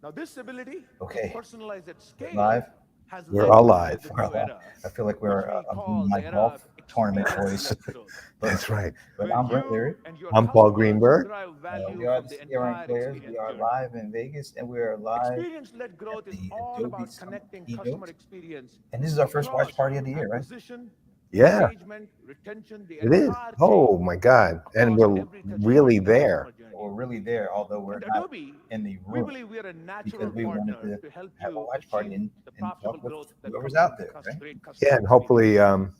Now, this ability to Okay, personalize at scale live. has We're led all to live. the We're new live. era, I feel like we're which we a call Boom the Live era of golf tournament, boys. experience-led growth, That's right. But where I'm Brent you Leary. and your I'm Paul customers Greenberg. derive value We are from the the CRM entire Players. We experience are journey. live in Vegas, and we are live Experience-led growth at is the all Adobe about Summit connecting customer Keynote. experience And this is our first watch across party of the year, right? acquisition, Yeah, engagement, retention, the it is. entire Oh chain my God. And across we're every touch really point in the there. customer journey. We're really there, although we're At not Adobe, in the we room believe we are a because natural we wanted partner to to help have a you watch party achieve the and profitable talk with growth that whoever's comes out with there, right? great Yeah, customer and hopefully experience.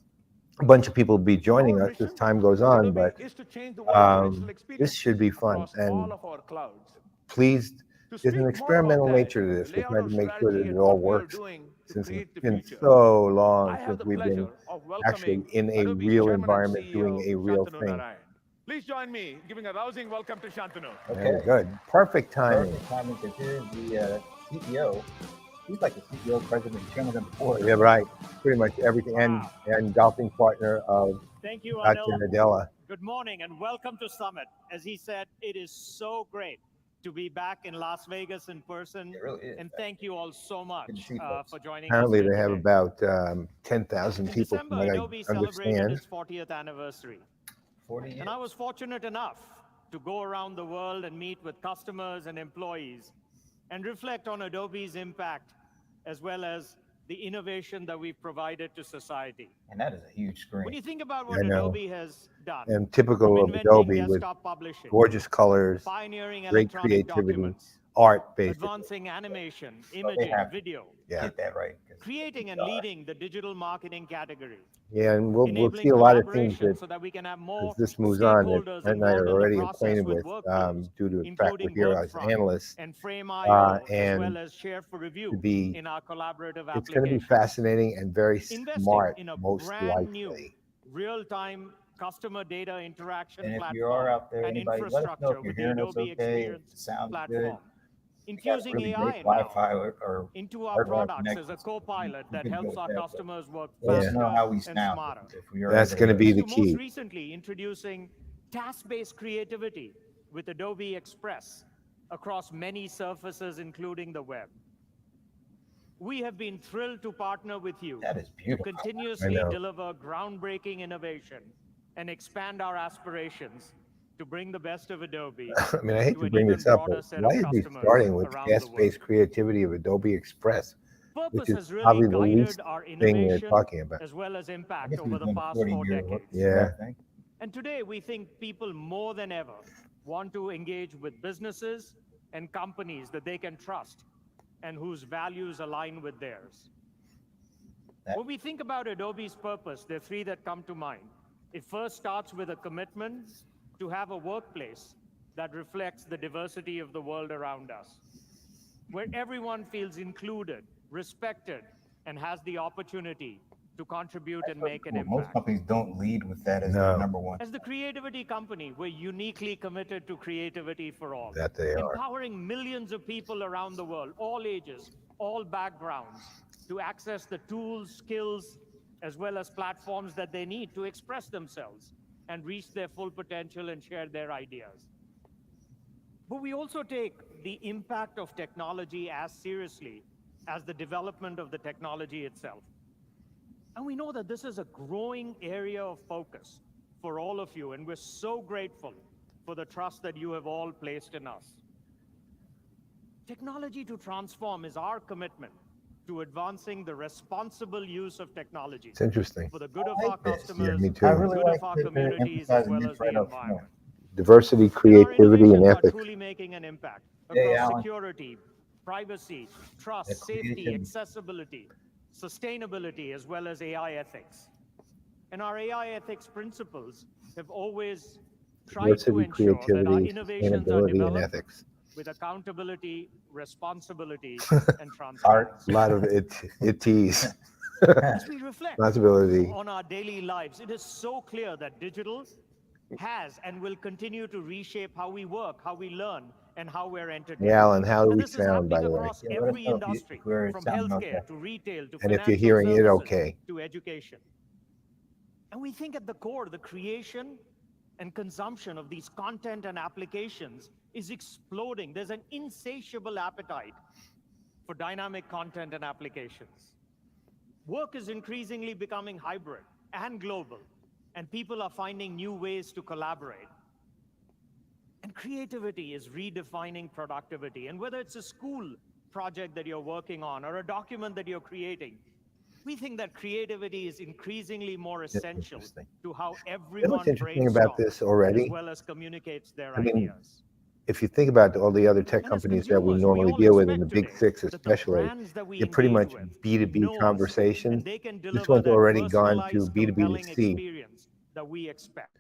a bunch of people will be joining Our us as mission time goes at on, Adobe but is to change the world of digital this should experiences be fun. across And all of our clouds. please, To there's an speak more about experimental that, nature to to this. lay We're out trying our to make sure strategy that it and all what we are works doing to since it's create the been future, so long I have since the we've been pleasure of actually welcoming in a Adobe's real Chairman and environment doing CEO, a real Shantanu thing. Narayan. Please join me in giving a rousing welcome to Shantanu. Very Okay, good. Perfect timing. perfect timing because here's the CEO. He's like the CEO, president, chairman of the board. Yeah, right. Pretty much everything. Wow. And golfing partner of Thank you, Dr. Anil. Nadella. Good morning and welcome to Summit. As he said, it is so great to be back in Las Vegas in person. It really is. And thank you all so much Good to see folks. for joining Apparently, us here they have today. about 10,000 In people, from December, what Adobe I celebrated understand. its 40th anniversary. 40 years. And I was fortunate enough to go around the world and meet with customers and employees and reflect on Adobe's impact as well as the innovation that we've provided to society. And that is a huge screen. When you think about I what know. Adobe has done, And from typical of inventing Adobe with desktop publishing, gorgeous colors, pioneering great electronic creativity, documents, art, basically. advancing animation, So they imaging, have to video, Yeah. get that right. 'cause creating and they are. leading the digital marketing category, Yeah, and we'll enabling see a lot of things collaboration that, so that we can have as more this moves on, that stakeholders Brent and I involved are in the already process acquainted with with workflows, due to the fact we're including here as Workfront analysts. and Frame.io, as and well as Share for Review to be, in our collaborative it's going to be applications. fascinating and very Investing smart, in a most brand new likely. real-time customer data interaction And if you platform are out there, and anybody, let us know infrastructure if you're with the hearing us Adobe okay, if Experience it sounds good. platform, We got infusing really AI great and ML Wi-Fi or into our hardware products as a connections. co-pilot We that could go helps with our that, but customers work let us faster know how we and sound smarter. if we are That's able going to hear be it. the To most key. recently introducing task-based creativity with Adobe Express across many surfaces, including the web. We have been thrilled to partner with you That is to beautiful. continuously I know. deliver groundbreaking innovation and expand our aspirations to bring the best of Adobe I mean, I hate to to an bring even this up, broader but set why of is he customers starting with around the world. task-based creativity of Adobe Express, which Purpose is has really probably the least guided our thing they're innovation talking about? as well as I impact guess he over was the doing a past 40 4 year decades. Yeah. thing. And today we think people more than ever want to engage with businesses and companies that they can trust and whose values align with theirs. When we think about Adobe's purpose, there are 3 that come to mind. It first starts with a commitment to have a workplace that reflects the diversity of the world around us, where everyone feels included, respected, and has the opportunity to contribute and make an Well, most impact. companies don't lead with that as No. their number one. As the creativity company, we're uniquely committed to creativity for all, That they are. empowering millions of people around the world, all ages, all backgrounds, to access the tools, skills, as well as platforms that they need to express themselves and reach their full potential and share their ideas. But we also take the impact of technology as seriously as the development of the technology itself. And we know that this is a growing area of focus for all of you, and we're so grateful for the trust that you have all placed in us. Technology to transform is our commitment to advancing the responsible use of technology It's interesting. for the good of I our like this. customers, Yeah, me the too. I really good like of our that they're communities, as emphasizing well this as the right up front. environment. Diversity, And our creativity, and innovations are ethics. truly making an impact Hey, across Alan. security, privacy, trust, That safety, creativity. accessibility, sustainability, as well as AI ethics. And our AI ethics principles have always tried to Diversity, ensure that our creativity, innovations are sustainability, and developed ethics. with accountability, responsibility, and Art. transparency. A lot of it's As we reflect responsibility. on our daily lives, it is so clear that digital has and will continue to reshape how we work, how we learn, and how we're entertained. Hey, Alan, how do And we this is sound, by happening the way? across Yeah, let us every know if industry, we're from sounding healthcare okay. to retail to And if you're financial hearing it services okay. to education. And we think at the core, the creation and consumption of these content and applications is exploding. There's an insatiable appetite for dynamic content and applications. Work is increasingly becoming hybrid and global, and people are finding new ways to collaborate. And creativity is redefining productivity. And whether it's a school project that you're working on or a document that you're creating, we think that creativity is increasingly more essential to how You know everyone what's interesting about brainstorms this as already? well as communicates their I mean, ideas. If you think about all the other tech And as companies that we consumers, we normally all deal with in the expect big today six, that the especially, brands that we you're pretty engage much with B2B know us, conversations. and they can This deliver one's that already gone to personalized, B2B compelling to C. experience that we expect.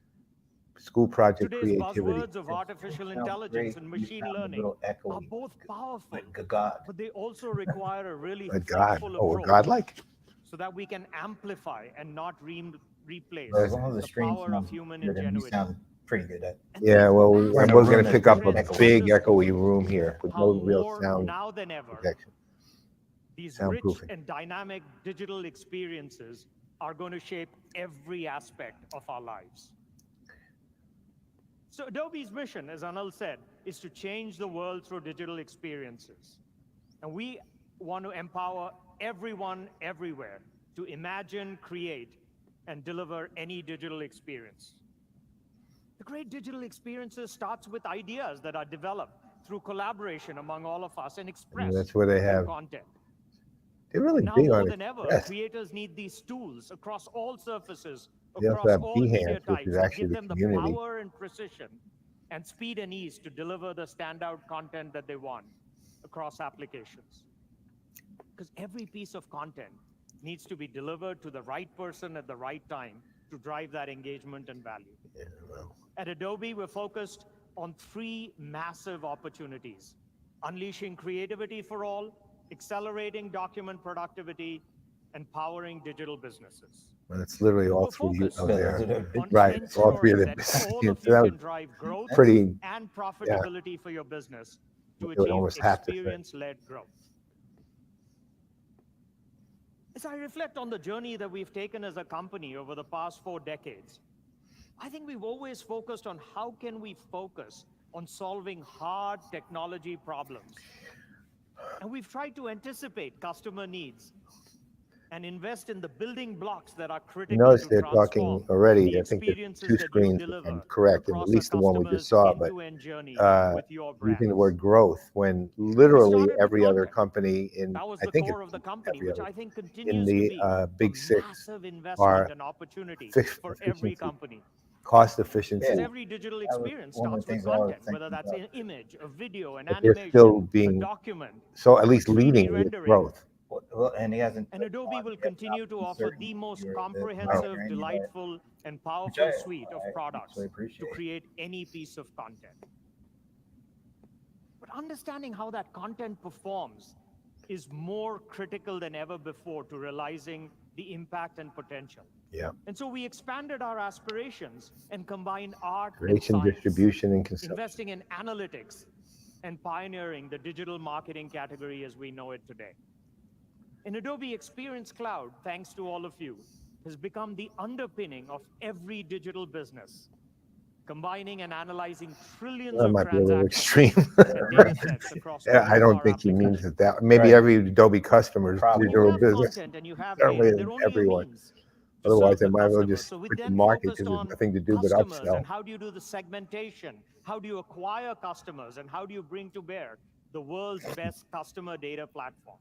School project Today's creativity. buzzwords of artificial Sounds intelligence great. and You machine sound a learning little are echoey. both powerful, Like God. but they also require a really But God, thoughtful oh, approach godlike. so that we can amplify and not replace But as long as the the stream power of sounds human good, and you ingenuity. sound pretty good at. And Yeah, these well, massive in a we're room going to that's pick up pretty a echoey. big underscore echoey room here with how no real more sound now than ever protection. these rich Soundproofing. and dynamic digital experiences are going to shape every aspect of our lives. So Adobe's mission, as Anil said, is to change the world through digital experiences. And we want to empower everyone everywhere to imagine, create, and deliver any digital experience. The great digital experiences starts with ideas that are developed through collaboration among all of us and expressed that's where they through have- content. They're really Now big more on than ever, Express. creators need these tools across all surfaces, They also across have all media Behance, which types, is that actually give the them the community. power and precision and speed and ease to deliver the standout content that they want across applications. Because every piece of content needs to be delivered to the right person at the right time to drive that engagement and value. Yeah, well, At Adobe, we're focused on three massive opportunities: unleashing creativity for all, accelerating document productivity, and powering digital businesses. well, it's literally all We're three focused of there. on Right, all three of ensuring them. that all So of you that was can drive growth pretty, and profitability for your business to It would achieve almost have to fit. experience-led growth. As I reflect on the journey that we've taken as a company over the past 4 decades, I think we've always focused on how can we focus on solving hard technology problems. And we've tried to anticipate customer needs and invest in the building blocks that are critical notice to they're transform talking already, the I think there's experiences two that you screens, if deliver I'm correct, and at across least a the one we just customer's saw, but end-to-end journey with your using the brands. word growth when literally started with every other content. company in, That was I the think core it's of the company, every which other, I think in continues to the be big a six massive are investment and opportunity for every efficiency, company. cost efficiency, Because Yeah. every digital That was experience one of the starts with things I was content, whether thinking that's about. an image, a video, an but they're animation, still a being, document, so at least 3D leading with rendering. growth. Well, and he hasn't. And Adobe will continue to offer the most comprehensive, delightful, and powerful suite of products to create any piece of content. But understanding how that content performs is more critical than ever before to realizing the impact and potential. Yeah. And so we expanded our aspirations and combined art Creation, and science, distribution, and consumption. investing in analytics and pioneering the digital marketing category as we know it today. And Adobe Experience Cloud, thanks to all of you, has become the underpinning of every digital business, combining and analyzing trillions That of might be a little transactions extreme. and data sets across all I of don't our think he means applications. it that. Maybe Right. every Adobe customer's Probably. When you digital have business. content and you have Certainly data, they're only everyone. a means to Otherwise, serve I the might as well customer. just So we quit the then market focused because there's on nothing to do but customers upsell. and how do you do the segmentation? How do you acquire customers? And how do you bring to bear the world's best customer data platform?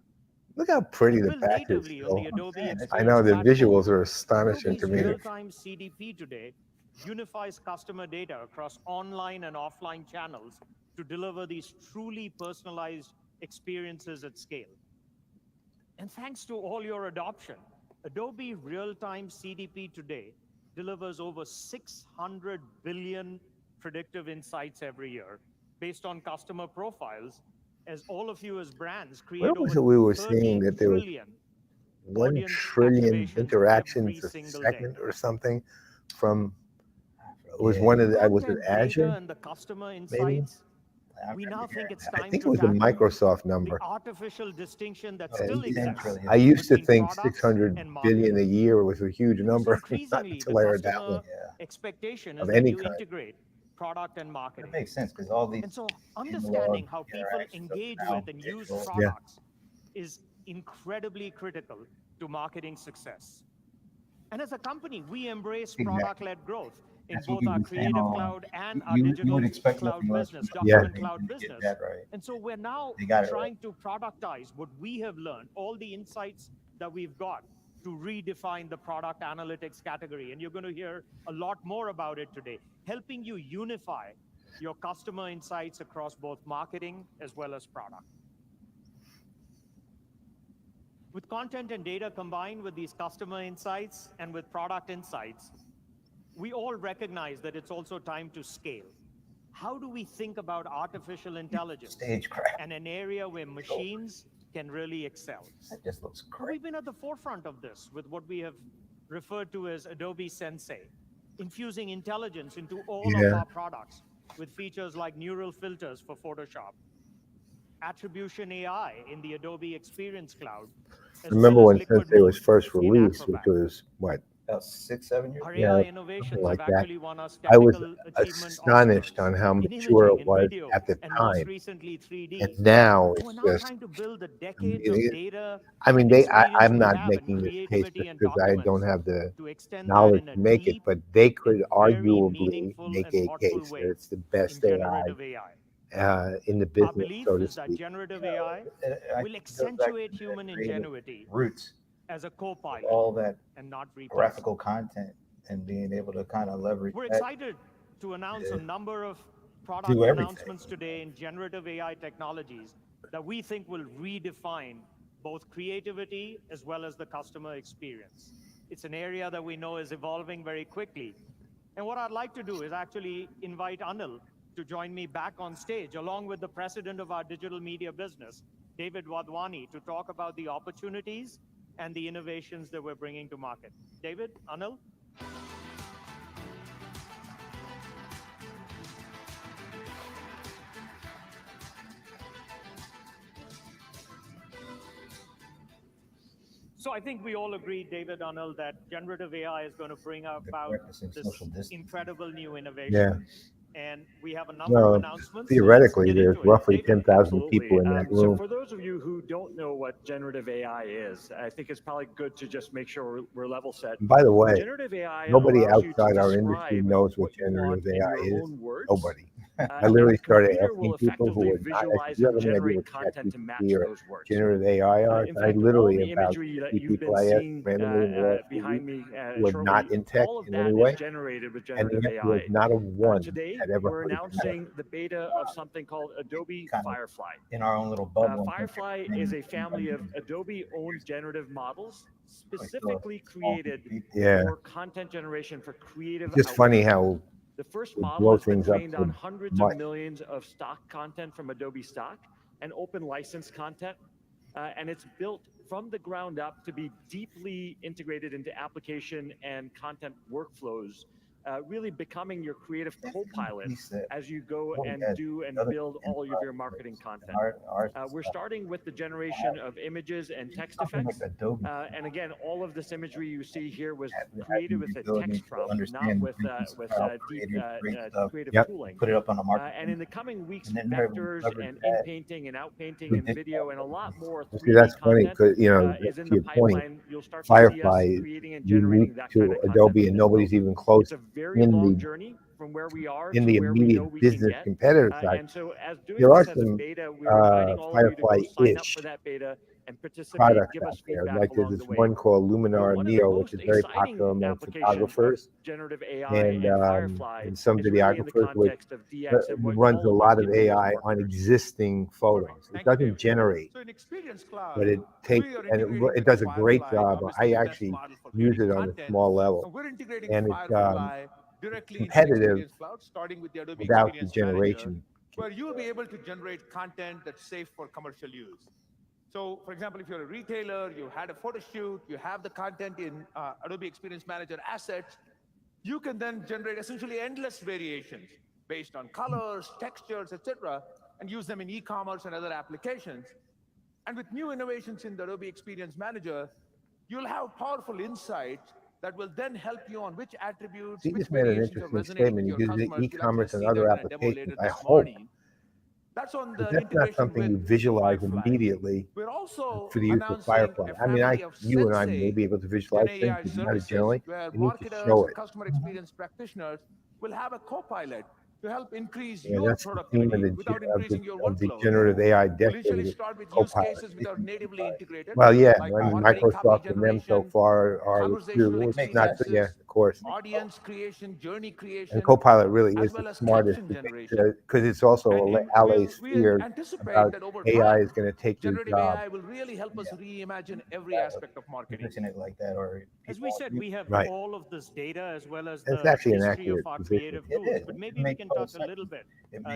Look how pretty the Built back is. natively on Phil. the Adobe I Experience I know the platform. visuals are astonishing to Adobe's me. real-time CDP today unifies customer data across online and offline channels to deliver these truly personalized experiences at scale. And thanks to all your adoption, Adobe real-time CDP today delivers over 600 billion predictive insights every year based on customer profiles, as all of you as brands create Where was over it we were 30 seeing that there was trillion 1 audience trillion activations interactions every a single second day. or something from, it was Yeah. one of the, was it Content, data, Azure? and the customer insights we now think it's I time think it to was a tackle Microsoft the number. artificial distinction that Oh, still he didn't exists really hit I used to between think products 600 and billion a marketing. year was a huge Because number. Not increasingly, the until I heard that customer one. Yeah. expectation Of is that any you kind. integrate product and But marketing. it makes sense because all these And so analog understanding how people interactions are engage now with and use digital. Yeah. products is incredibly critical to marketing success. And as a company, we embrace Exactly. product-led growth in That's what both we our were saying Creative all along. Cloud and our You digital would expect cloud nothing less business, from Yeah. document cloud them to get business. that right. And so we're now They got it trying to productize what we have learned, all the insights that we've got to redefine the product analytics category. And you're going to hear a lot more about it today, helping you unify your customer insights across both marketing as well as product. With content and data combined with these customer insights and with product insights, we all recognize that it's also time to scale. How do we think about artificial intelligence Stagecraft. and an area where machines can really excel? That just looks Well, great. we've been at the forefront of this with what we have referred to as Adobe Sensei, infusing intelligence into all of Yeah. our products with features like neural filters for Photoshop, attribution AI in the Adobe Experience Cloud. I remember when Sensei was first in released, which Acrobat. was what? About 6, 7 years. Our Yeah, AI innovations something like have that. actually won us I was technical achievement astonished Oscars on how in mature imaging, it in was video, at the and most time. recently 3D. And now We're it's now just, trying to build the decades of it- data. I mean, and I'm experience we not have in making this case creativity just and because I don't documents have the to extend that knowledge in a to make it, deep, but they could very arguably meaningful make and a thoughtful case way that it's the in best AI generative AI. in the Our business, belief so to is that speak. generative AI I will think it goes back accentuate to the human creative ingenuity roots as a of co-pilot all that and not replace it. graphical content and being able to kind of leverage We're that. excited to announce a number of product Do everything. announcements today in generative AI technologies that we think will redefine both creativity as well as the customer experience. It's an area that we know is evolving very quickly. And what I'd like to do is actually invite Anil to join me back on stage, along with the president of our digital media business, David Wadhwani, to talk about the opportunities and the innovations that we're bringing to market. David, Anil? So I think we all agree, David, Anil, that generative AI is going to bring about practicing this social distance. incredible new innovation. Yeah. And we have a number of Well, announcements. so let's theoretically, get there's into it. roughly David? 10,000 people in that So room. for those of you who don't know what generative AI is, I think it's probably good to just make sure we're level set. And by the way, Generative AI nobody allows you to outside our industry describe knows what you want generative in AI your is. own words. Nobody. I And literally the started computer will asking people who effectively were not, visualize do you and have any idea generate what content to match ChatGPT or those words. generative AI are? In I fact, all literally the about imagery that CP you've been Playaz seeing randomly in the last few behind weeks me who are shortly, not in tech all of in that any way. is generated with And generative yet there was AI. not a one Today, had ever we're heard of it. announcing the beta of something called Adobe Kind of Firefly. in our own little bubble. and think Firefly we're is a doing family of something Adobe-owned generative models so specifically small created people. Yeah. for content generation for creative It's just funny output. how The first they model blow has been things up trained so on hundreds much. of millions of stock content from Adobe Stock and open license content. And it's built from the ground up to be deeply integrated into application and content workflows, really becoming your creative co-pilot He said, as you go well, and yeah, do and other build all of your enterprise marketing groups, and content. ours We're stuff. starting with the generation of images and text Something like effects. Adobe And again, all of this imagery you see here was has created you with the a ability text to prompt, not understand with the business with style, deep great stuff, creative Yep. tooling. put it up on the market. And in the coming weeks, And then they're able to vectors leverage and that in-painting and out-painting to and digital video and a lot more You see, 3D that's funny content because, you know, is to in the your point, pipeline. You'll start to see us Firefly is creating and unique generating that kind to of content Adobe, and as nobody's well. even close It's a very in long the journey from where we are in to the where we know immediate we can business get. competitor side. And so as doing There are this as a some beta, we're inviting all of you to go sign up Firefly-ish for that beta and participate, products give us out there. feedback Like there's along this the way. one called But Luminar one of the Neo, which most is very exciting popular among applications of photographers generative AI Firefly and some is really in the videographers, which context of DX and what runs a all of you lot can of do as AI on marketers. existing photos. It Thank you, doesn't David. generate, So in Experience Cloud, but it takes we are and integrating it with does a great Firefly, job. obviously I the best actually model for use creating it on a content. small And level, we're integrating and it's Firefly directly into competitive Experience Cloud, starting with the Adobe without the Experience Manager, generation. where you'll be able to generate content that's safe for commercial use. So, for example, if you're a retailer, you had a photo shoot, you have the content in Adobe Experience Manager assets, you can then generate essentially endless variations based on colors, textures, etc., and use them in e-commerce and other applications. And with new innovations in the Adobe Experience Manager, you'll have powerful insights that will then help you on which attributes, He which just made an variations are interesting resonating with statement. your You use customers. We'll e-commerce actually and see other that in a demo later applications. I this hope morning. That's on but the that's not integration something you with visualize Firefly. immediately We're also for the use of announcing Firefly. a I mean, family of you and I Sensei may be able to Gen visualize things, AI but not services generally. where You need to marketers show and it. customer experience practitioners will have a co-pilot to help increase Yeah, your that's the theme productivity without increasing your of the workload. generative AI We'll decade initially is start with use Copilot. cases which are natively integrated, Well, yeah, like I mean, marketing copy Microsoft and them so generation, far are conversational too. It's Makes not, sense. yeah, experiences, of course. audience creation, journey And creation, Copilot really as is the well as smartest caption generation. because it's also And a LA we sphere anticipate about that over AI is time, going to take your generative job. AI will really help us reimagine every Yeah. aspect of marketing. Position it like that, or As people we won't said, use we it. have Right. all of this data as well as It's the actually an history of accurate our position. creative It tools. is. But It maybe we makes can total talk a sense. little bit,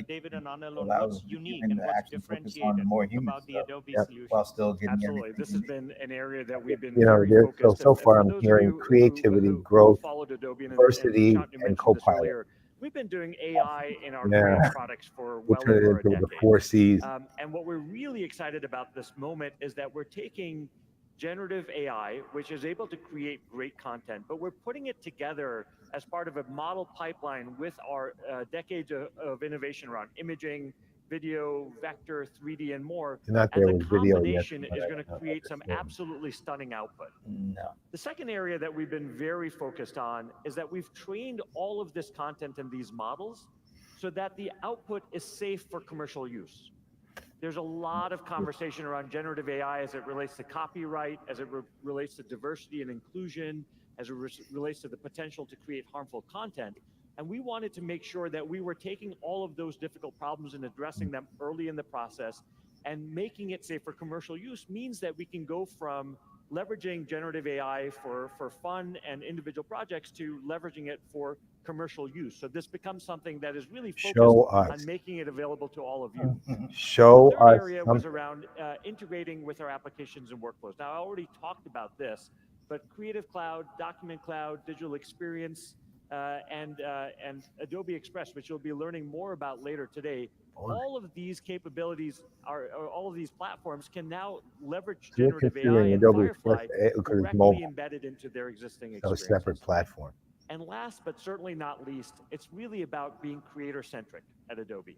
David and Anil, on allows what's unique human and to what's actually focus on the differentiated more human about the stuff. Adobe Yep. solution. While still getting Absolutely. everything This has been an area that we've been You know, very so focused. so And far for I'm those of hearing you creativity, who growth, followed Adobe, and diversity, Shantanu and mentioned this Copilot. earlier, we've been doing AI in our Yeah. creative products for We'll well turn it over a into the decade. 4 C's. And what we're really excited about this moment is that we're taking generative AI, which is able to create great content, but we're putting it together as part of a model pipeline with our decades of innovation around imaging, video, vector, 3D, and more. They're not And there the with video yet. combination but is I going to don't create some understand. absolutely stunning output. No. The second area that we've been very focused on is that we've trained all of this content in these models so that the output is safe for commercial use. There's a lot of conversation around generative AI as it relates to copyright, as it relates to diversity and inclusion, as it relates to the potential to create harmful content. And we wanted to make sure that we were taking all of those difficult problems and addressing them early in the process, and making it safe for commercial use means that we can go from leveraging generative AI for fun and individual projects to leveraging it for commercial use. So this becomes something that is really focused Show us. on making it available to all of you. Show The third us area was something. around integrating with our applications and workflows. Now, I already talked about this, but Creative Cloud, Document Cloud, Digital Experience, and Adobe Express, which you'll be learning more about later today. All of these capabilities all of these platforms can now leverage So you're generative AI considering and Adobe Firefly Express because it's directly mobile, embedded into their existing so a experiences. separate platform. And last but certainly not least, it's really about being creator-centric at Adobe.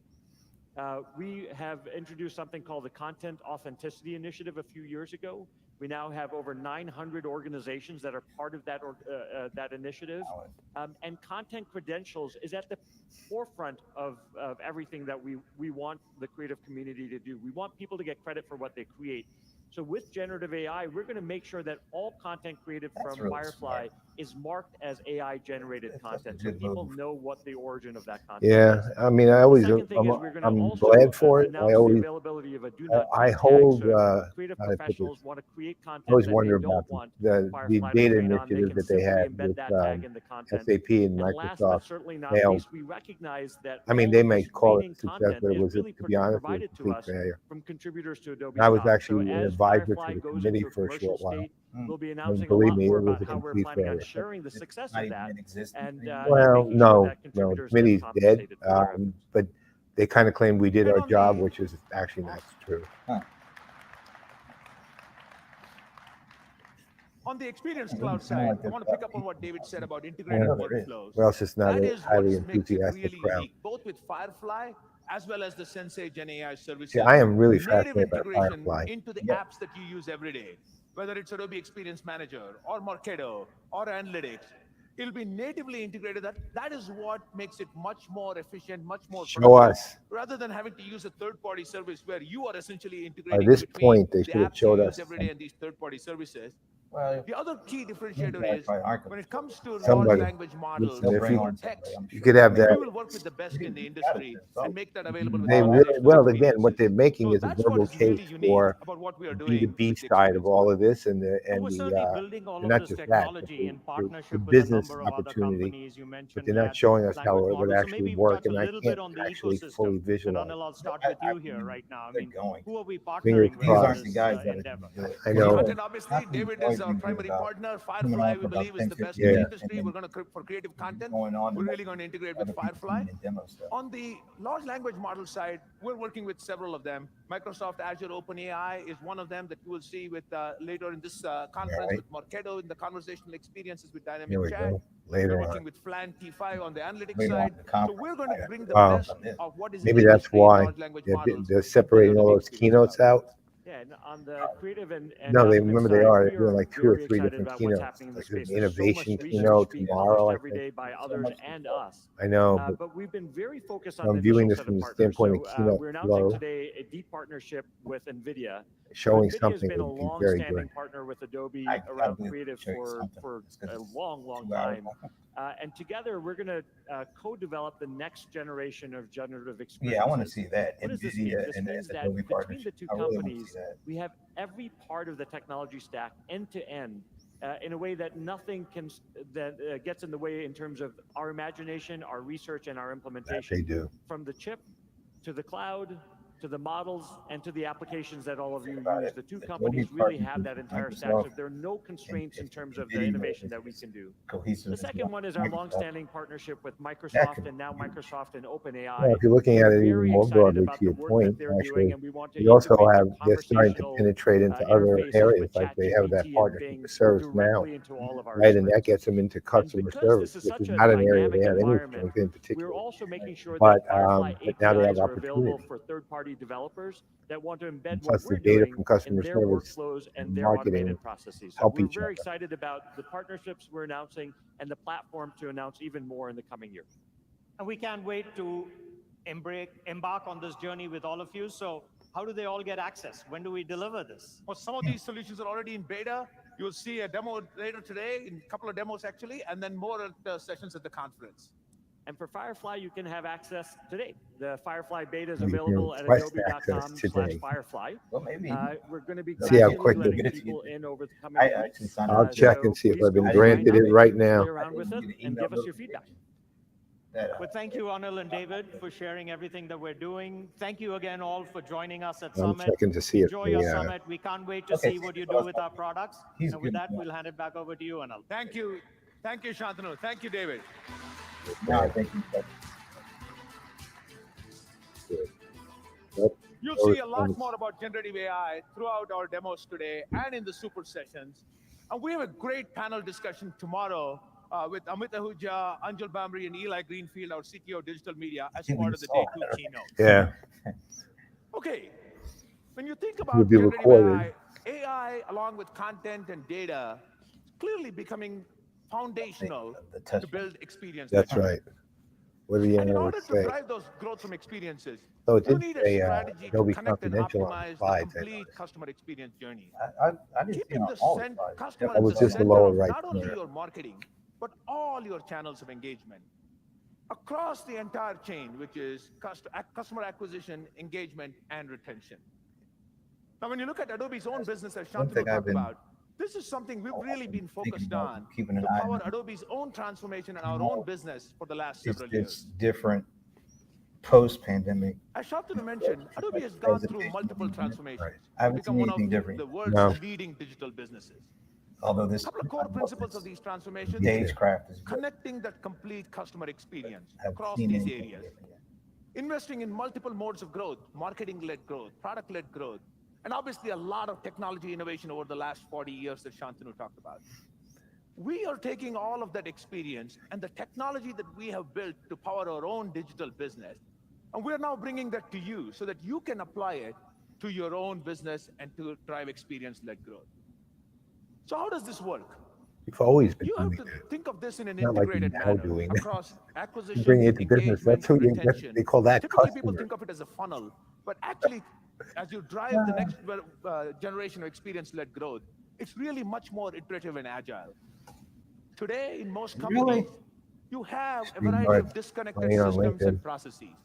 We have introduced something called the Content Authenticity Initiative a few years ago. We now have over 900 organizations that are part of that initiative. And content credentials is at the forefront of everything that we want the creative community to do. We want people to get credit for what they create. So with generative AI, we're going to make sure that all content created from really Firefly smart. is marked as AI-generated That's content, a so good people move. know what the origin of that content Yeah, is. I mean, I always, Second thing is we're going to I'm also glad for it. announce I the always, availability of a do not I tweet tag. hold, So if creative how do I put this? professionals want to create I content always that wonder they about don't want the Firefly to data train on, they initiative can that they simply had embed with that tag in the content. SAP and And last but Microsoft. certainly not They least, we recognize that I mean, all they of may this call it training success, content but it is was, really to be honest, it was a provided to complete us failure. from contributors to Adobe And I was Stock. actually So an as advisor Firefly to the goes committee into a for a commercial short while. state, we'll be And announcing a believe lot me, more it was about a how we're complete planning on failure. sharing the success Not of even that, in existence and anymore. Well, making sure no, that no, the contributors get committee's dead, compensated for their efforts. but they kind of claim we did And our on job, the- which is actually not true. On the Experience Yeah, Cloud kinda side, like I this want to pick up on what David said about Yeah. integrated There is. workflows. Or else it's not That a is highly what makes it enthusiastic really crowd. unique, both with Firefly as well as the Sensei Gen AI services. See, I am really Native fascinated by integration Firefly. into the Yeah. apps that you use every day, whether it's Adobe Experience Manager or Marketo or Analytics. It'll be natively integrated. That is what makes it much more efficient, much more Show productive, us. rather than having to use a third-party service where you are essentially By integrating this between point, they the should have apps you showed use us every day and these third-party services. Well, The other key differentiator Yeah, is probably aren't when it comes to large Somebody- language models listen, if or you- text, You could have that. we will work with the best in the industry and make that available with They really, conversational well, again, what experiences. they're making So is a that's what verbal is really case unique for about what we are the doing B2B with the side of Experience all Cloud. of this, and And we're certainly building all and of not this just that, but technology in the partnership with a business number of other opportunity. companies. You mentioned But they're not that showing us how language it would models. So actually maybe work, touch a and I little can't bit on the actually fully ecosystem. And visualize. Anil, I'll start I- with I you here mean, right now. I they're mean, going. who are we Fingers partnering with crossed. on These aren't the this guys that endeavor? are. I know. Content, obviously, David is is our you primary about partner. coming Firefly, on we for about believe, is 10, the best 15 in the minutes, industry. and We're then going to for creative content. going on, We're really going to integrate with other people Firefly. seeing the demo stuff. On the large language model side, we're working with several of them. Microsoft Azure OpenAI is one of them that you will see with later in this conference Right. with Marketo in the conversational experiences with dynamic Here we chat. go. We're Later working on. with Flan T5 on the analytics Later on side. in the So conference, we're going to I bring have the to Wow. best on this. of what is Maybe in the that's industry in why large language they're, models. they're into the separating all Adobe those Experience keynotes Cloud. out. Yeah, and on the creative and No, they document remember side, they are. we They're doing are like 2 or very 3 excited different about what's keynotes. happening in the Like there's space. an There's so much innovation research keynote being tomorrow, published I every think. day by So others much and before. us. I know, But we've been very focused on I'm the viewing initial this set from of the partners. standpoint So of keynote we're announcing flow, today a deep partnership with NVIDIA. showing NVIDIA has something been a would be very long-standing good. partner with Adobe I around believe creative show you for something. It's 'cause a it's long 2 hours time. long. And together, we're going to co-develop the next generation of generative experiences. Yeah, I want to see that. What does this mean? NVIDIA This and means the that Adobe between partnership. the two I really want to companies, see that. we have every part of the technology stack end to end in a way that nothing can that gets in the way in terms of our imagination, our research, and our That implementation. they do. From the chip to the cloud to the models and to the applications that all of you About use. it. The two Adobe companies really have partnered that with entire stack, so Microsoft, there are no constraints in and terms of the NVIDIA innovation that we is can do. cohesive The as second well. one is our Microsoft. long-standing partnership with That Microsoft could and now be huge. Microsoft and Well, OpenAI. if you're looking at We're it even very more excited broadly, about to the your work point, that they're doing, actually, and we want to we also integrate have, their they're starting to conversational penetrate into other interfaces areas, with like they have that ChatGPT and partnership Bing with ServiceNow, directly into all of our right? And that experiences. gets them into And customer because service, this is which such is a not an area dynamic they had any environment, strength in we're particular. also making sure But, that Firefly but now they have APIs are available opportunity. for third-party developers that want to embed And what plus the we're data doing from in customer their service workflows and and their marketing automated processes. So help we're each very other. excited about the partnerships we're announcing and the platform to announce even more in the coming year. And we can't wait to embark on this journey with all of you. So how do they all get access? When do we deliver this? Well, some of these solutions are already in beta. You'll see a demo later today, in a couple of demos actually, and then more at the sessions at the conference. And for Firefly, you can have access today. The Firefly beta is You can available at request access today. adobe.com/Firefly. Well, maybe. We're going to be See how gradually quick letting they- people in over the coming I weeks. actually signed I'll up. check So and see if please I've been go granted sign it up, right Play now. around with it and give us your feedback. But thank you, Anil and David, for sharing everything that we're doing. Thank you again all for joining us at I'm Summit. checking to see if Enjoy they, your Summit. We can't wait to Okay, see what you so do it's with our products. He's And with good. that, we'll hand it back over to you, Anil. Thank you. Thank you, Shantanu. Thank you, David. Now I think he's Yep. You'll Or see a lot response. more about generative AI throughout our demos today and in the super sessions. And we have a great panel discussion tomorrow with Amit Ahuja, Anjal Bamri, and Eli Greenfield, our CTO of Digital Media, as part of the Day 2 keynote. Yeah. Okay, when you think Will about be generative recorded. AI along with content and data, is clearly becoming foundational the touch. to build experience. That's right. What do the And in analysts order to say? drive those growth from experiences, So it you did need say a strategy Adobe to connect and Confidential on optimize the slides. complete customer experience journey. I didn't see Keeping on the all the slides. customer That at was the just the center lower of right not only corner. your marketing, but all your channels of engagement. Across the entire chain, which is customer acquisition, engagement, and retention. Now, when you look at Adobe's own business, as One Shantanu thing I've talked been- about, this is something we've really been thinking focused about on keeping an to eye power on. Adobe's own transformation and our own business for the last It's several years. different post-pandemic. As Shantanu mentioned, Adobe has gone through multiple transformations I haven't to become seen one of anything different. the world's No. leading digital businesses. Although A this couple of core principles of these transformations: stagecraft is good. connecting that complete customer experience I haven't across seen these anything areas, different yet. investing in multiple modes of growth, marketing-led growth, product-led growth, and obviously a lot of technology innovation over the last 40 years that Shantanu talked about. We are taking all of that experience and the technology that we have built to power our own digital business, and we're now bringing that to you so that you can apply it to your own business and to drive experience-led growth. So how does this work? You've always been You have doing to it. think of this in an Not like integrated you're now manner doing it. across acquisition, Bring it to business. engagement, That's who you, retention. they call that Typically, people customer. think of it as a funnel, but actually, as you drive the next generation of experience-led growth, it's really much more iterative and agile. Today, in most companies, you have a variety Right. of disconnected Playing on systems LinkedIn. and processes.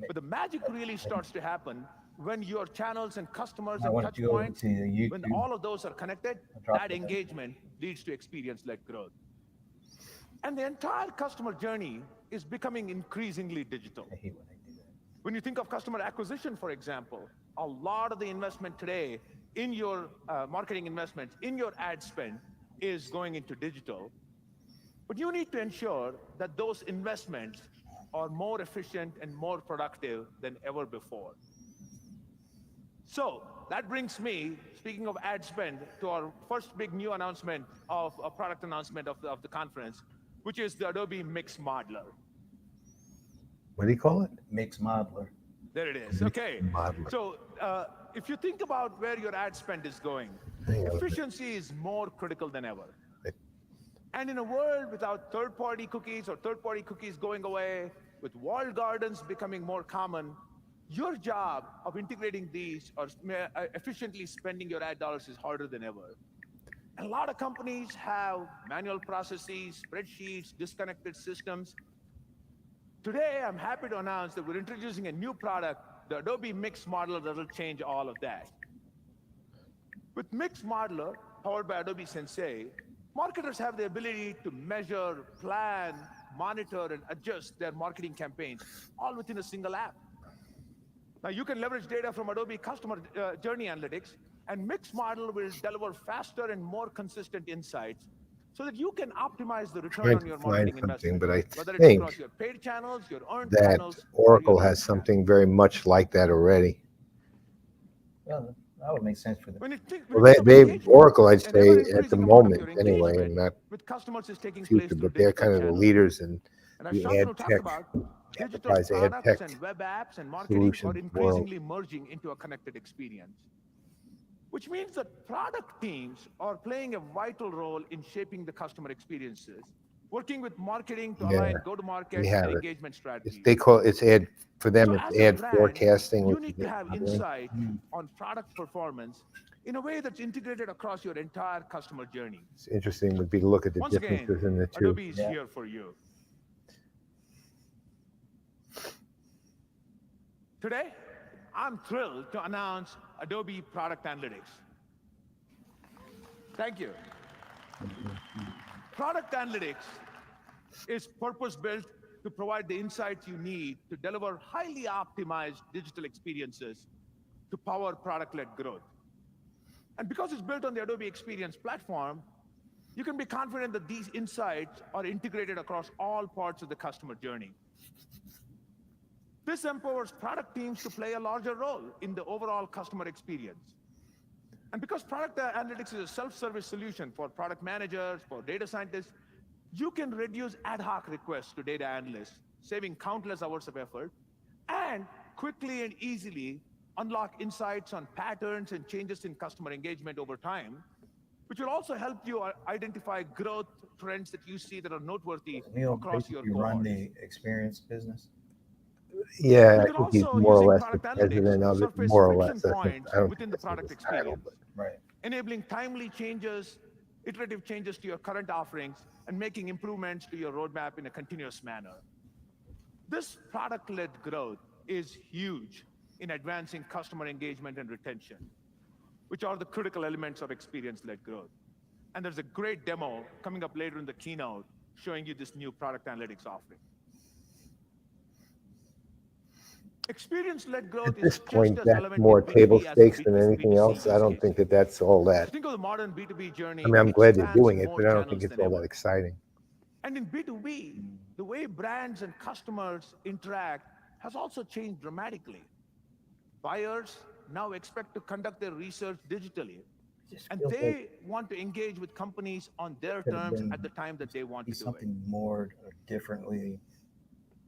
But the magic really starts to happen when your channels and customers I and want touch to go points, to the when YouTube. all of those are connected, drop that it in. engagement leads to experience-led growth. And the entire customer journey is becoming increasingly digital. I hate when they do that. When you think of customer acquisition, for example, a lot of the investment today in your marketing investments, in your ad spend is going into digital. But you need to ensure that those investments are more efficient and more productive than ever before. So that brings me, speaking of ad spend, to our first big new announcement of a product announcement of the conference, which is the Adobe Mix Modeler. What do you call it? Mix modeler. There it is. Okay. Modeler. So if you think about where your ad spend is going, Hang on. efficiency is more critical than ever. Right. And in a world without third-party cookies or third-party cookies going away, with walled gardens becoming more common, your job of integrating these or efficiently spending your ad dollars is harder than ever. And a lot of companies have manual processes, spreadsheets, disconnected systems. Today, I'm happy to announce that we're introducing a new product, the Adobe Mix Modeler, that will change all of that. With Mix Modeler, powered by Adobe Sensei, marketers have the ability to measure, plan, monitor, and adjust their marketing campaigns, all within a single app. Now, you can leverage data from Adobe Customer Journey Analytics, and Mix Model will deliver faster and more consistent insights so that you can optimize the return Trying on your to marketing find something, investment, but I whether it's think across your paid channels, your earned that channels, or Oracle your has earned something very much like that already. Well, that would make sense for them. When you think, Well, when you think of they engagement, Oracle, I'd an say at the ever-increasing amount of moment your anyway, engagement and not with customers is taking place future, through but they're digital kind of the channels. leaders in And as the Shantanu ad talked tech, about, digital enterprise ad products tech and web apps and marketing solution are world. increasingly merging into a connected experience, which means that product teams are playing a vital role in shaping the customer experiences, working with marketing to Yeah, align go-to-market we and have it. engagement strategies. They call it's ad for them. So It's as a ad brand, forecasting. you which need is to have modeling. insight on product performance in a way that's integrated across your entire customer journey. It's interesting would be to look at the Once again, differences in the two. Adobe is here for you. Today, I'm thrilled to announce Adobe Product Analytics. Thank you. Product Analytics is purpose-built to provide the insights you need to deliver highly optimized digital experiences to power product-led growth. And because it's built on the Adobe Experience Platform, you can be confident that these insights are integrated across all parts of the customer journey. This empowers product teams to play a larger role in the overall customer experience. And because product analytics is a self-service solution for product managers, for data scientists, you can reduce ad hoc requests to data analysts, saving countless hours of effort, and quickly and easily unlock insights on patterns and changes in customer engagement over time, which will also help you identify growth trends that you see that are noteworthy Neil, across your basically run cohorts. the experience business. Yeah, You I can think he's also, more or using less the product president analytics, of it. surface More or friction less, I points don't within think the that's product his title, experience, Right. enabling timely changes, iterative changes to your current offerings, and making improvements to your roadmap in a continuous manner. This product-led growth is huge in advancing customer engagement and retention, which are the critical elements of experience-led growth. And there's a great demo coming up later in the keynote showing you this new product analytics offering. Experience-led growth At this is point, just as that's relevant more in table B2B as in stakes than B2C anything else. I use don't case. think that that's all that. Think of the modern B2B journey. I mean, I'm which glad they're spans doing it, more but I don't think channels it's than all ever. that exciting. And in B2B, the way brands and customers interact has also changed dramatically. Buyers now expect to conduct their research digitally, Just and feels they like want to engage with companies on their could have terms been at the time that they want be to do it. something more or differently.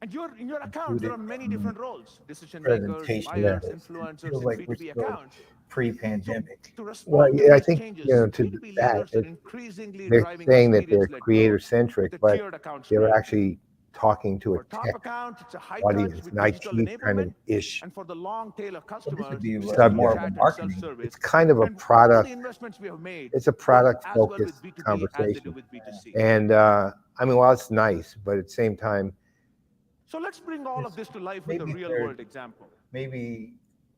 And in your accounts, there are included many in different roles: decision makers, presentation. buyers, It influencers, feels in like we're B2B still accounts. So pre-pandemic. to Well, respond to yeah, I these think, changes, to B2B that, leaders are increasingly they're driving saying that they're experience-led growth creator-centric, with a but tiered account they're strategy. actually talking to a For top tech accounts, it's a high audience, touch with an digital IT kind of enablement. ish. And for the long tail of So this customers, would be it's like more more of a chat and marketing. self-service. It's kind of a And all product. the investments we have made It's a work as well with product-focused B2B as they do conversation. with B2C. And I mean, while it's nice, but at the same time, So let's bring all of this to life with a Maybe real-world example. maybe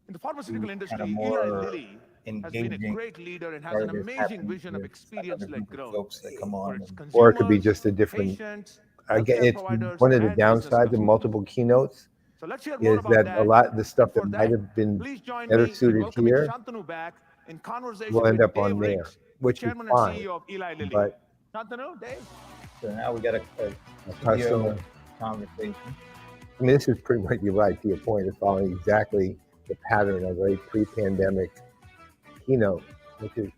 In the pharmaceutical kind industry, of Eli more Lilly has been a engaging great leader and has part an of this amazing happens vision of with another experience-led group of growth folks that come for on its and or it could be consumers, just a different. patients, I get healthcare it's providers, one of the and business downsides of customers. multiple keynotes So let's hear more is about that that. a lot of the And stuff for that might that, have been please join better me in suited welcoming here Shantanu back in conversation will end with up Dave on there, Riggs, the which is chairman and fine. CEO of Eli Lilly. But Shantanu, Dave? So now we got a customer, CEO conversation. I mean, this is pretty much, you're right, to your point, it's following exactly the pattern of a pre-pandemic keynote, which is,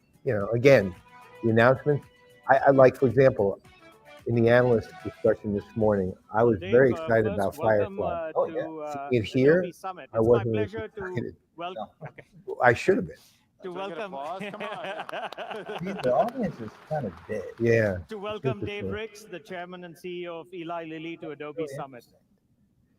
again, the announcements. I like, for example, in the analyst discussion this morning, I was Dave, very excited first, about welcome Firefly. Oh, to Seeing it here, Adobe Summit. I It's my wasn't as pleasure to excited. welcome. No. Okay. I should have been. To Do I get welcome. applause? Come on. See, the audience is kind of dead. Yeah. To welcome It's Dave interesting. Riggs, the chairman and CEO of Eli Lilly, to Adobe Really Summit.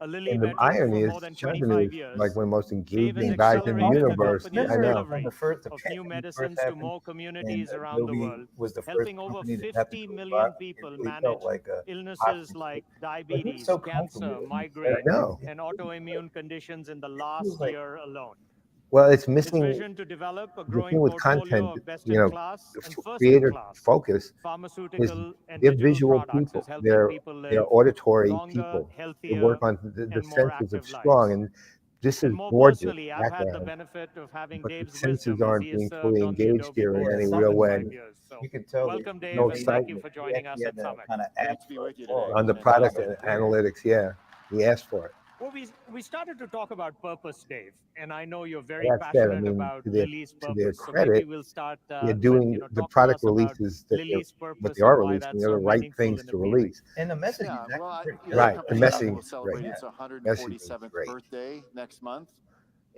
A Lilly And the veteran irony for is, more than Shantanu 25 is years. like one of the most Dave has engaging guys in the accelerated the universe. company's I know. delivery When the of new pandemic medicines first to happened, more communities and around the Adobe world, was the first helping over company to have to 50 go million live. people It really manage felt like a illnesses hockey like stick. But diabetes, he's so cancer, comfortable. migraine, I know. and autoimmune conditions in the feels last like- year alone. Well, it's His missing vision to develop a the growing thing with portfolio content, of best-in-class and creator first-in-class focus. pharmaceutical and They're digital visual products people. is helping They're people they're live auditory longer, people. They healthier, work on the and more senses of active strong, lives. and this is And more gorgeous personally, I've had the background. benefit of having But the Dave's senses wisdom as aren't he has being served fully on the engaged Adobe here in board any for real more way. than 5 years. So You can tell welcome, Dave, no and thank you excitement. for joining us at Summit. Kind of Great to be with you today. On the product and analytics, yeah, he asked for it. Well, we started to talk about purpose, Dave, and I know you're very That said, I passionate mean, about to their Lilly's to their purpose. So maybe credit, we'll start they're with, doing the talk to product us about releases that Lilly's what purpose they are and why releasing. that's They're the so right meaningful things and to appealing. release. And the message Yeah, is actually well, pretty you good. know, Right, the the company messaging will is celebrate great. its Messaging is 147th great. birthday next month.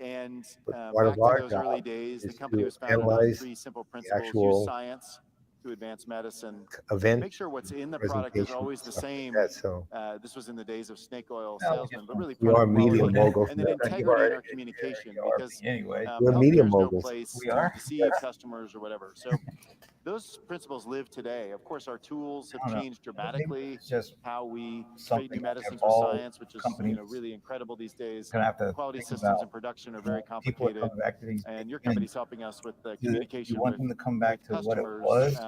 And But part back of our to those job early days, the is company to was founded on analyze 3 simple the principles: use actual science to advance medicine, event make sure what's in the product is presentation, always the stuff like same. that. So This was in the days of snake oil No, we salesmen, just but really we are product media quality, moguls. and then integrity in our communication, because anyway. We're media healthcare is no moguls. place We to are? deceive customers or whatever. So those principles live today. Of course, our tools I have don't know. changed Maybe dramatically. it's just How we something create new that medicines with all science, which is companies really incredible these days. gonna have to Quality think systems about. and production are very People are complicated, coming back to these and your big company's things. helping us with the Do communication you want with them to come back to what it customers. was,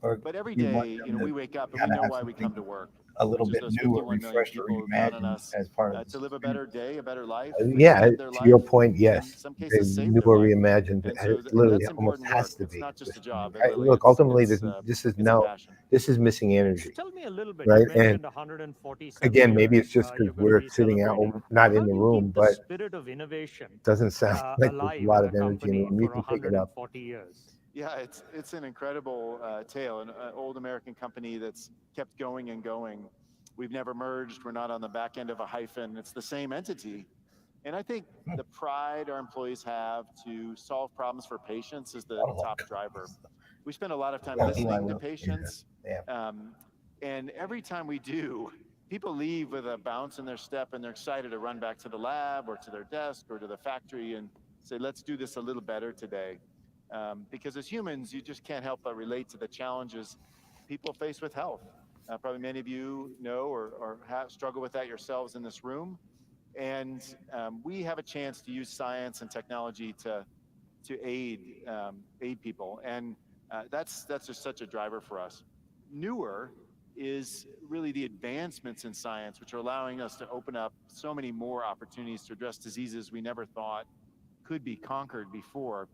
or But every do you want day, them we to wake up and we kinda know have why we something come to work, a little which is bit those new or 51 million refreshed or people who count on reimagined us as part of to this live a experience? better day, a better life, yeah, extend their to your life, point, in yes. some They cases save new their or life. reimagined. And It so literally that's almost important has work. to It's be. not just a job. Look, ultimately, this is it's a passion. this is missing energy, Tell me a little bit. right? You And mentioned 147 again, maybe it's years, just you're because going to we're be sitting out, celebrating. not How in do the you room, keep the but spirit of innovation doesn't sound like there's alive a lot in of a energy in the company room. You for can pick it up. 140 years? Yeah, it's an incredible tale. An old American company that's kept going and going. We've never merged. We're not on the back end of a hyphen. It's the same entity. And I think the pride our employees have to solve problems for patients is the top driver. We spend a lot of time listening to patients. And every time we do, people leave with a bounce in their step and they're excited to run back to the lab or to their desk or to the factory and say, let's do this a little better today. Because as humans, you just can't help but relate to the challenges people face with health. Probably many of you know or struggle with that yourselves in this room. And we have a chance to use science and technology to aid people. And that's just such a driver for us. Newer is really the advancements in science, which are allowing us to open up so many more opportunities to address diseases we never thought could be conquered before.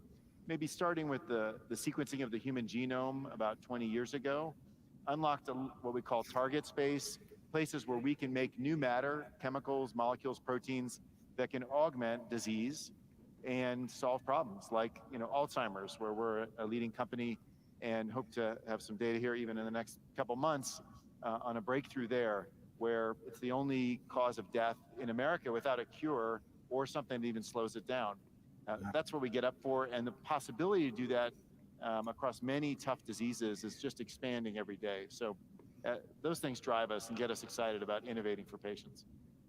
Maybe starting with the sequencing of the human genome about 20 years ago, unlocked what we call target space, places where we can make new matter, chemicals, molecules, proteins that can augment disease and solve problems like Alzheimer's, where we're a leading company and hope to have some data here even in the next couple months on a breakthrough there, where it's the only cause of death in America without a cure or something that even slows it down. That's what we get up for, and the possibility to do that across many tough diseases is just expanding every day. So those things drive us and get us excited about innovating for patients.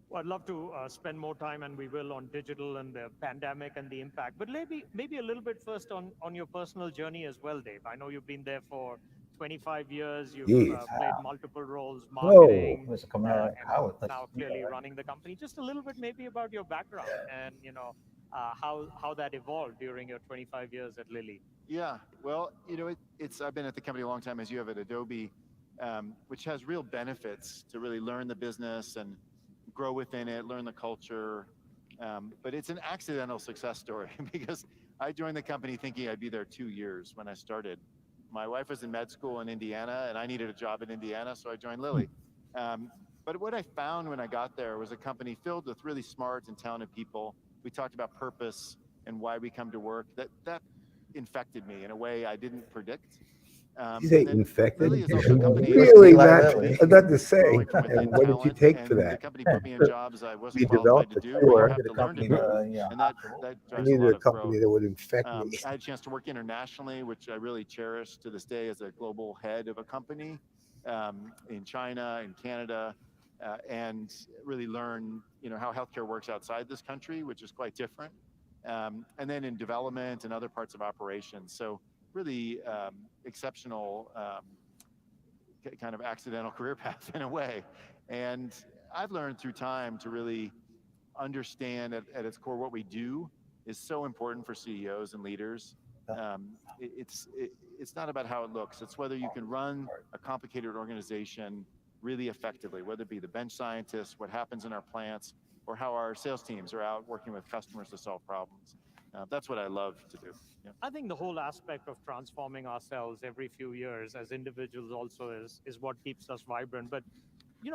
Well, I'd love to spend more time, and we will, on digital and the pandemic and the impact. But maybe a little bit first on your personal journey as well, Dave. I know you've been there for 25 years. You've played multiple roles, marketing, and now clearly running the company. Just a little bit maybe about your background and how that evolved during your 25 years at Lilly. Yeah, well, I've been at the company a long time, as you have at Adobe, which has real benefits to really learn the business and grow within it, learn the culture. But it's an accidental success story because I joined the company thinking I'd be there 2 years when I started. My wife was in med school in Indiana, and I needed a job in Indiana, so I joined Lilly. But what I found when I got there was a company filled with really smart and talented people. We talked about purpose and why we come to work. That infected me in a way I didn't predict. You say And then infected? Lilly is also a company Really, Like Matt? Lilly. I was about to say. growing from within And what did you talent, take and for the that? company put me in jobs I We wasn't qualified developed to a do, but you cure. have The to learn to company, do, Yeah, and that I drives a needed lot a of company growth. that would infect me. I had a chance to work internationally, which I really cherish to this day as a global head of a company in China, in Canada, and really learn, how healthcare works outside this country, which is quite different. And then in development and other parts of operations. So really exceptional kind of accidental career path in a way. And I've learned through time to really understand at its core what we do is so important for CEOs and leaders. It's not about how it looks. It's whether you can run a complicated organization really effectively, whether it be the bench scientists, what happens in our plants, or how our sales teams are out working with customers to solve problems. That's what I love to do. Yeah. I think the whole aspect of transforming ourselves every few years as individuals also is what keeps us vibrant. But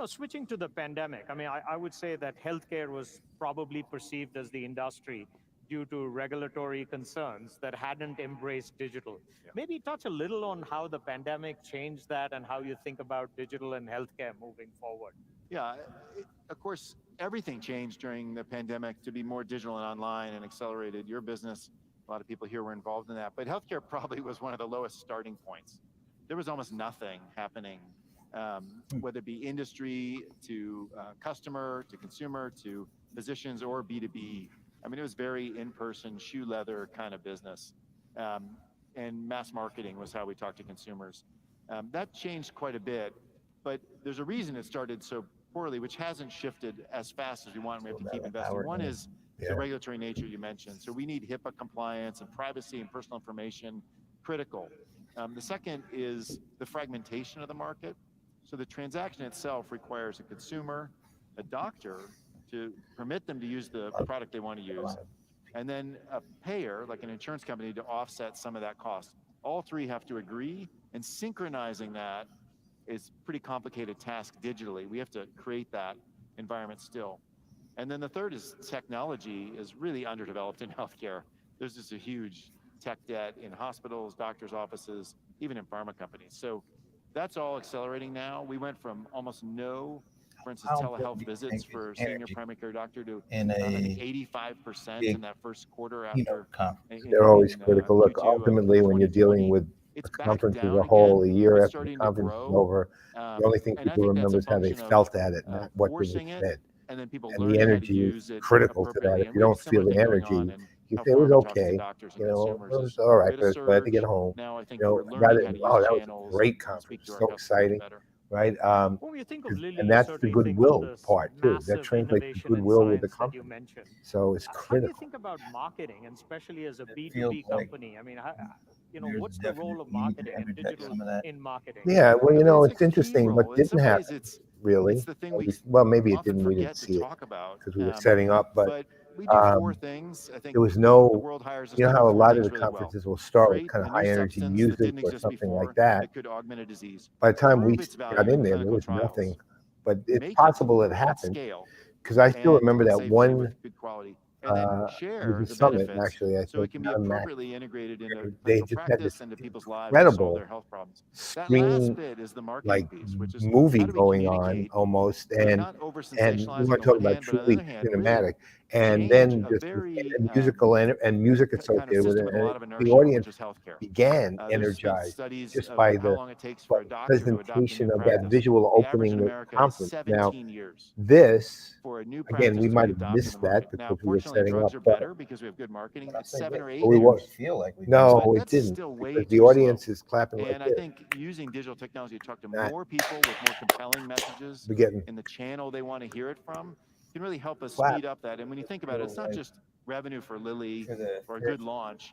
switching to the pandemic, I mean, I would say that healthcare was probably perceived as the industry due to regulatory concerns that hadn't embraced digital. Yeah. Maybe touch a little on how the pandemic changed that and how you think about digital and healthcare moving forward. Yeah, of course, everything changed during the pandemic to be more digital and online and accelerated your business. A lot of people here were involved in that, but healthcare probably was one of the lowest starting points. There was almost nothing happening, whether it be industry to customer to consumer to physicians or B2B. I mean, it was very in-person, shoe leather kind of business. And mass marketing was how we talked to consumers. That changed quite a bit, but there's a reason it started so poorly, which hasn't shifted as fast as we want. We have to keep investing. One is the regulatory nature you mentioned. So we need HIPAA compliance and privacy and personal information, critical. The second is the fragmentation of the market. So the transaction itself requires a consumer, a doctor to permit them to use the product they want to use, and then a payer, like an insurance company, to offset some of that cost. All three have to agree, and synchronizing that is a pretty complicated task digitally. We have to create that environment still. And then the third is technology is really underdeveloped in healthcare. There's just a huge tech debt in hospitals, doctors' offices, even in pharma companies. So that's all accelerating now. We went from almost no, for instance, telehealth visits for senior primary care doctor to in I think a 85% in that first quarter after. Keynote conference. They're always in, critical. Look, Q2 of ultimately, when you're 2020, dealing with it's a back conference as down a whole, again, a year but after the starting to conference is grow. over, the only thing And I people think that's remember a is how they function of felt at it, not what was forcing it, said. and then people And the learning how to energy use is it critical to that. appropriately. If And you we have a don't feel similar the thing going on energy, in you how say it was pharma talks to okay. doctors and You know, consumers. it was Is all right, we had a but I had to get surge. home. Now I think You know, we're rather learning how to than, wow, use that was a channels great and speak conference, to our so customers exciting, better. right? When you think of Lilly, And you that's the certainly think of goodwill this part too. That massive translates to innovation and goodwill with the science that you company. mentioned. So it's How do you critical. think about marketing, and especially as a It feels B2B like company? I mean, there's what's a the definite role of need to marketing and interject digital some of that. in marketing? Yeah, well, I mean, it's it's a key interesting. What role. In some didn't ways, happen, it's really, the thing at we least, well, maybe it often didn't. We didn't forget to see it talk about. because we were setting up, But we do four um, things. I think there was the no, world hires us you know to do how a four lot of things the really well. conferences will start with Create kind a of new high energy substance that music didn't or exist something like before that. that could augment a disease. By the time we Prove its got value in in there clinical was nothing, trials. but it's Make it possible it at happened scale because I still and remember that safely one, with good quality. And then it share was the a summit, benefits actually, I so it think, can be unmatched. appropriately integrated into They clinical just had practice this and to people's lives to solve incredible their health problems. That last screen bit is the marketing like piece, which is movie how do we going on communicate, almost, but and not over you sensationalizing want on to the talk one about hand, but on the truly other hand, really cinematic, and change then a just very and musical and music kind of associated with system it, with a and lot of the inertia, audience which is healthcare. began There's been energized studies just of by how the long it takes for a doctor to adopt a presentation new of that practice. visual The average in opening the America is conference. Now, 17 years this, for a new again, practice we to might be have adopted in missed the market. that Now, because we were fortunately, setting drugs up, are but better because we have good marketing. It's But 7 or 8 we years. feel like we no, But it that's didn't, still way because the too audience slow. is clapping like And I this. think using digital technology to talk to Not more people with more compelling messages we getting in the channel they want to hear it from can really help us clapped. speed up that. And when you think about it, it's not just revenue for Lilly for the or a good launch.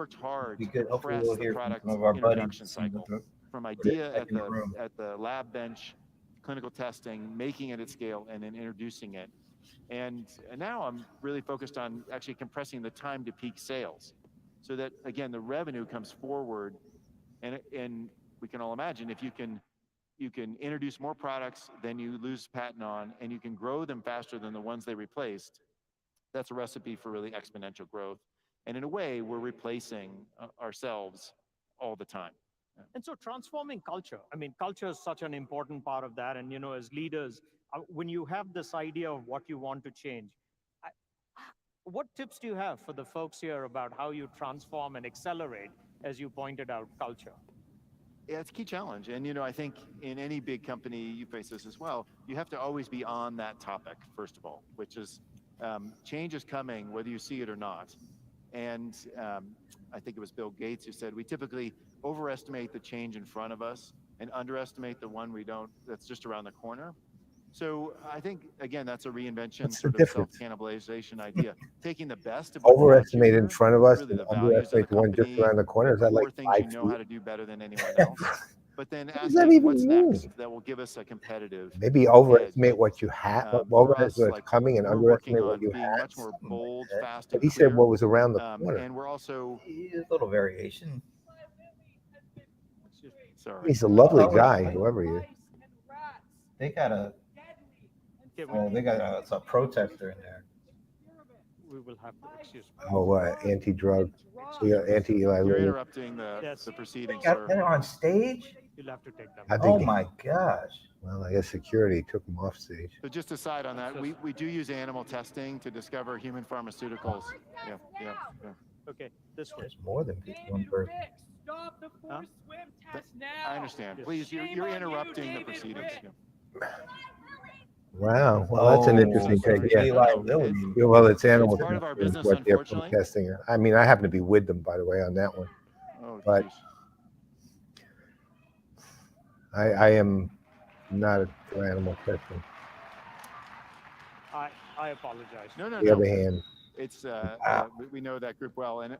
worked hard Be to good. Hopefully, compress we'll the hear from product some of our introduction buddies cycle from in idea in the room. at the lab bench, clinical testing, making it at scale, and then introducing it. And now I'm really focused on actually compressing the time to peak sales, so that again the revenue comes forward, and we can all imagine if you can introduce more products than you lose patent on, and you can grow them faster than the ones they replaced. That's a recipe for really exponential growth. And in a way, we're replacing ourselves all the time. And so transforming culture, I mean, culture is such an important part of that. And, as leaders, when you have this idea of what you want to change, what tips do you have for the folks here about how you transform and accelerate, as you pointed out, culture? Yeah, it's a key challenge. And, I think in any big company, you face this as well, you have to always be on that topic, first of all, which is change is coming, whether you see it or not. And I think it was Bill Gates who said, we typically overestimate the change in front of us and underestimate the one that's just around the corner. So I think, again, that's a reinvention, sort of self-cannibalization idea. Taking the best of overestimate in here, front of us really and the values of underestimate the one just company, around the corner. Is that like things 5 you know feet? how to do better than anyone else? But then What does that asking even what's mean? next that will give us a competitive Maybe edge. overestimate what you have, For us, overestimate what's coming, and we're working underestimate on what you being have. much more bold, fast, But and he said clear. what was around the corner. And we're also, A little variation. sorry. He's a lovely guy, whoever he is. They got a protester in there. We will have to, excuse me. Oh, anti-drug, anti-Eli You're Lilly. interrupting the proceedings, Got sir. that on stage? You'll have to take that. I Oh think, my gosh. well, I guess security took him off stage. So just aside on that, we do use animal testing to discover human pharmaceuticals. Yeah. Okay, this way. There's more than just one person. Stop the forced swim test now. I understand. Please, you're interrupting the proceedings. Yeah. Wow, well, that's an interesting take. Yeah. Eli Lilly. Yeah, well, it's animal part of our testing is business, what they're unfortunately. protesting. I mean, I happen to be with them, by the way, on that one. Oh, But- geez. I am not for animal testing. I apologize. No. On the other hand, It's we know that group well, and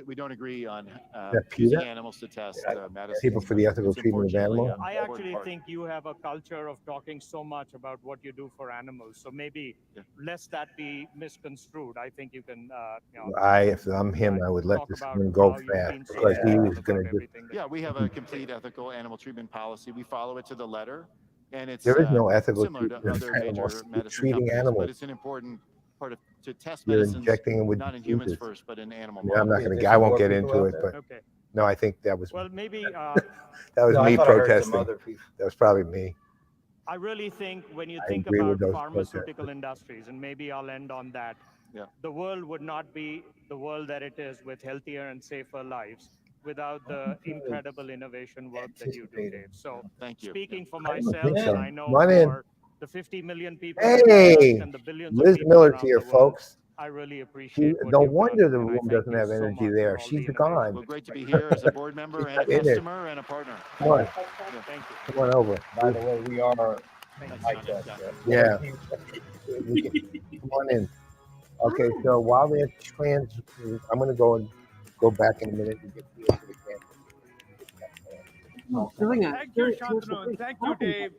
we don't agree on That using PETA? animals to test Yeah, medicine. people for the ethical treatment of animals. I actually think you have a culture of talking so much about what you do for animals. So maybe lest that be misconstrued, I think you can, If I'm him, I would let talk this about one go how you've fast been so because he vocal was going about to just. everything that Yeah, you we have a complete ethical animal treatment policy. We follow it to the letter, and it's There is no ethical similar to treatment other of major animals. You're medicine treating companies, animals. but it's an important part of to test You're medicines, injecting them with not in humans diseases. first, but in animal I mean, I'm models. not going to. I won't get into it, but Okay. no, I think that was Well, maybe that was No, I me thought I heard some protesting. other people. That was probably me. I really think when you I think agree about with those pharmaceutical industries, and maybe I'll end on that, Yeah. the world would not be the world that it is with healthier and safer lives without the incredible innovation work that you do, Dave. So Thank you. speaking for I don't myself, think so. and I know Come on in. for the 50 million people Hey, in the US and the billions of Liz people Miller's around here, the world, folks. I really appreciate what No you've wonder done, the and I room thank doesn't you have so energy much there. for all She's the gone. innovation. Well, great to be here as a board member and a In it. customer and a partner. Come on, Thank you. come on over. By the way, we are like that. Yeah. Come on in. Okay, so while they're I'm going to go back in a minute and get you into the camera. Thank you, Shantanu. Thank you, Dave.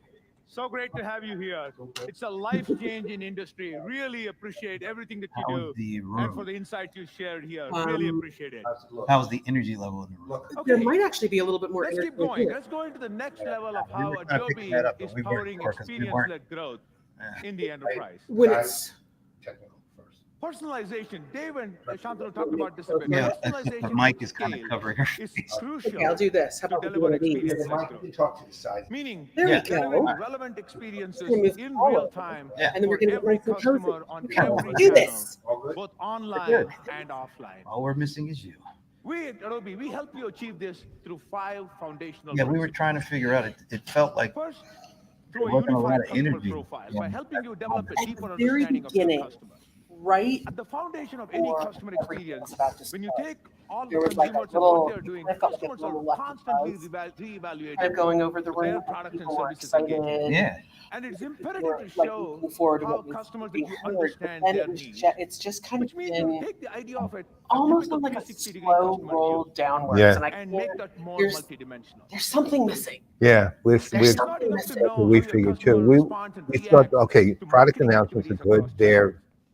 So great to have you here. It's a life-changing industry. Really appreciate everything that you do and for the insights you shared here. Really appreciate it. How's the energy level in the room? Okay, There might actually be a little bit more let's air keep than going. here. Let's go into the next level of We how were trying to pick Adobe that up, but is we weren't powering sure 'cause we weren't- experience-led growth Yeah. in the enterprise. When it's Technical first. Personalization. Dave and Shantanu talked about this a bit. Yeah, Personalization the mic at is kind of scale covering her is face. crucial okay, I'll do this. How to about we do deliver one of these? experience-led You growth. talk to the side. Meaning There Yeah. we go. delivering relevant experiences Gonna move in forward. real time Yeah. And then we're for going to every get some cozy. customer on Look how every we do channel, this. both online Good. and offline. All we're missing is you. We at Adobe, we help you achieve this through 5 foundational Yeah, we were principles. trying to figure out. It felt like First, through a Working a lot unified of customer energy. profile Yeah. by helping you develop a At deeper the very understanding of your beginning, customer. right? At the foundation of any Or customer everything experience, was about to when you start. take all the There was like a consumers and little- what they're doing, I felt like a customers little are left constantly buzz. reevaluating Kind of going over the their room. products and People were services engagement. excited. yeah. And it's We're imperative like to show looking forward to how what was customers that being you heard. But understand then their it was needs. it's just kind Which of means you been take the idea of it, almost on like a 360-degree slow customer roll view, downwards. Yeah. And I and make can't, that more there's- multidimensional. there's something missing. Yeah, There's It's something not enough to missing. know we how your figured customer too. responds and We thought, reacts okay, to product marketing announcements are activities good. across They're channels.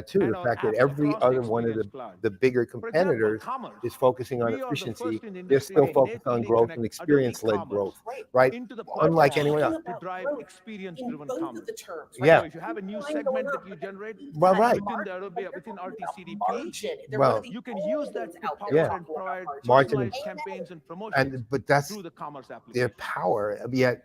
that too. and The our fact that apps every across the other one of Experience Cloud. the bigger For example, competitors commerce. is focusing on We are the efficiency. first in the They're industry still to focused on natively growth connect and Adobe experience-led Commerce growth, Right. right? into the Unlike platform anyone Talking else. to about drive growth in experience-driven both commerce. of the terms, Yeah. So if you have a new Line segment going that up, you but generate Well, that right. within margin, the Adobe, like, within they're talking about RTCDP, margin. There Well, are you can all use things that to out there power Yeah. and talking about provide margin. Margin personalized is- campaigns and promotions but that's through the commerce their application. power. Yet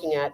looking at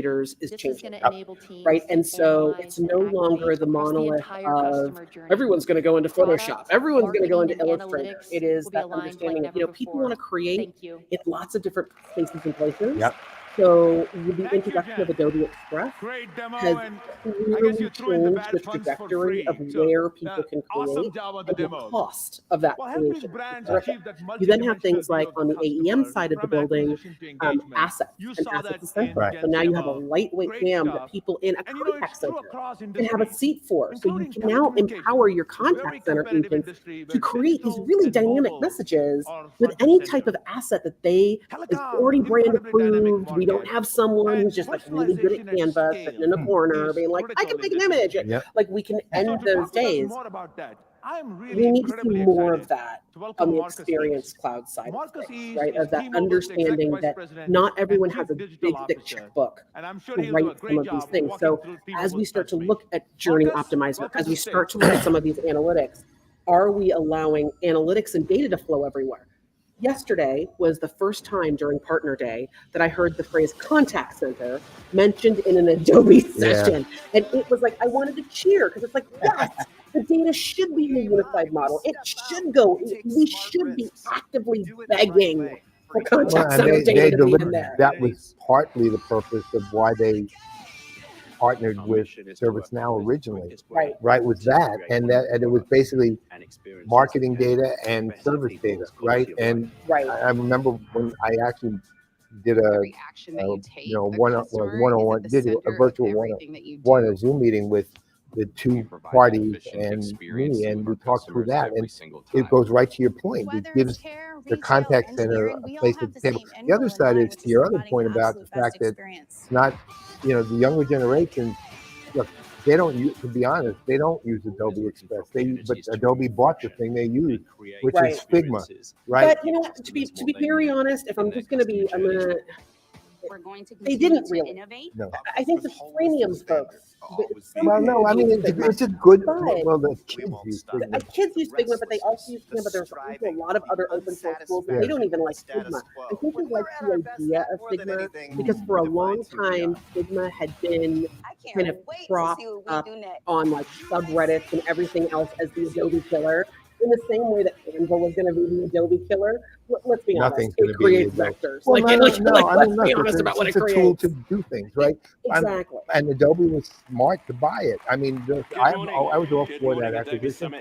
creators is This is changing. going to enable teams Right, and to so analyze it's and no longer activate the across monolith entire of customer journey. everyone's going to go into Product, Photoshop, everyone's going to go marketing, into and Illustrator. analytics It is will be that aligned like understanding of, never people before. want to create Thank you. in lots of different spaces and places. Yep. So with the Thank you, introduction Jen. of Adobe Express Great demo, has and I guess clearly you threw in the changed the bad funds for trajectory free. of So, where people can awesome create job on the and the demo. cost of that What helped these creation. brands Terrific. achieve that You then have multidimensional things view like of the on the AEM customer, side of the from building, acquisition to engagement? assets You and saw assets that essential. in Right. So Jen's now you have a demo. lightweight Great cam stuff. that people in a And you know, contact it's true center across can industries. have a seat for. So you including can now empower your telecommunications, very contact center competitive agents industry to where create these digital really and dynamic mobile messages are with front and any center. type of asset that they is Telecom, already brand incredibly dynamic approved with We don't have someone who's just like really good at Canva, sitting in a corner, being like, I can make an image. Yep. Like we can So end to talk those with us days. more about that, I'm really We need to see incredibly more excited of that to welcome on the Marcus experience East. cloud side Marcus of things, East right? is Of that T-Mobile's understanding Executive Vice that President not and everyone Chief has a Digital big, thick Officer. checkbook And I'm sure to he'll do a write some great of these job things. walking So through as we T-Mobile's start to transformation. look at Journey Marcus, Optimizer, welcome as to we the start to stage. look at some of these analytics, are we allowing analytics and data to flow everywhere? Yesterday was the first time during Partner Day that I heard the phrase contact center mentioned in an Adobe session. And it was like, I wanted to cheer because it's like, yes, the data should be in a unified model. It should go. We should be actively begging for contact Well, and center they data to be in delivered. there. That was partly the purpose of why they partnered with ServiceNow originally. Right. Right, was that, and it was basically marketing data and service data, right? And Right. I remember when I actually did a one-on-one, did a virtual one, a Zoom meeting with the two parties and me, and we talked through that, and it goes right to your point. It gives the contact center a place at the table. The other side is to your other point about the fact that it's not, the younger generation, look, they don't use, to be honest, they don't use Adobe Express. But Adobe bought the thing they use, which Right. is Figma, right? But you know, to be very honest, if I'm just going to be, they didn't really. No. I think the freemium folks. Well, no, I mean, it's a good, well, the kids use Figma. Kids use Figma, but they also use Figma. But there's also a lot of other open source tools. They don't even like Figma. I think they like the idea of Figma because for a long time, Figma had been kind of propped up on like subreddits and everything else as the Adobe killer. In the same way that Canva was going to be the Adobe killer, let's be Nothing's honest, gonna it be creates the Adobe. vectors. Well, Let's I mean, be look, honest about what it it's a tool creates. to do things, right? Exactly. And Adobe was smart to buy it. I mean, I was all for that acquisition.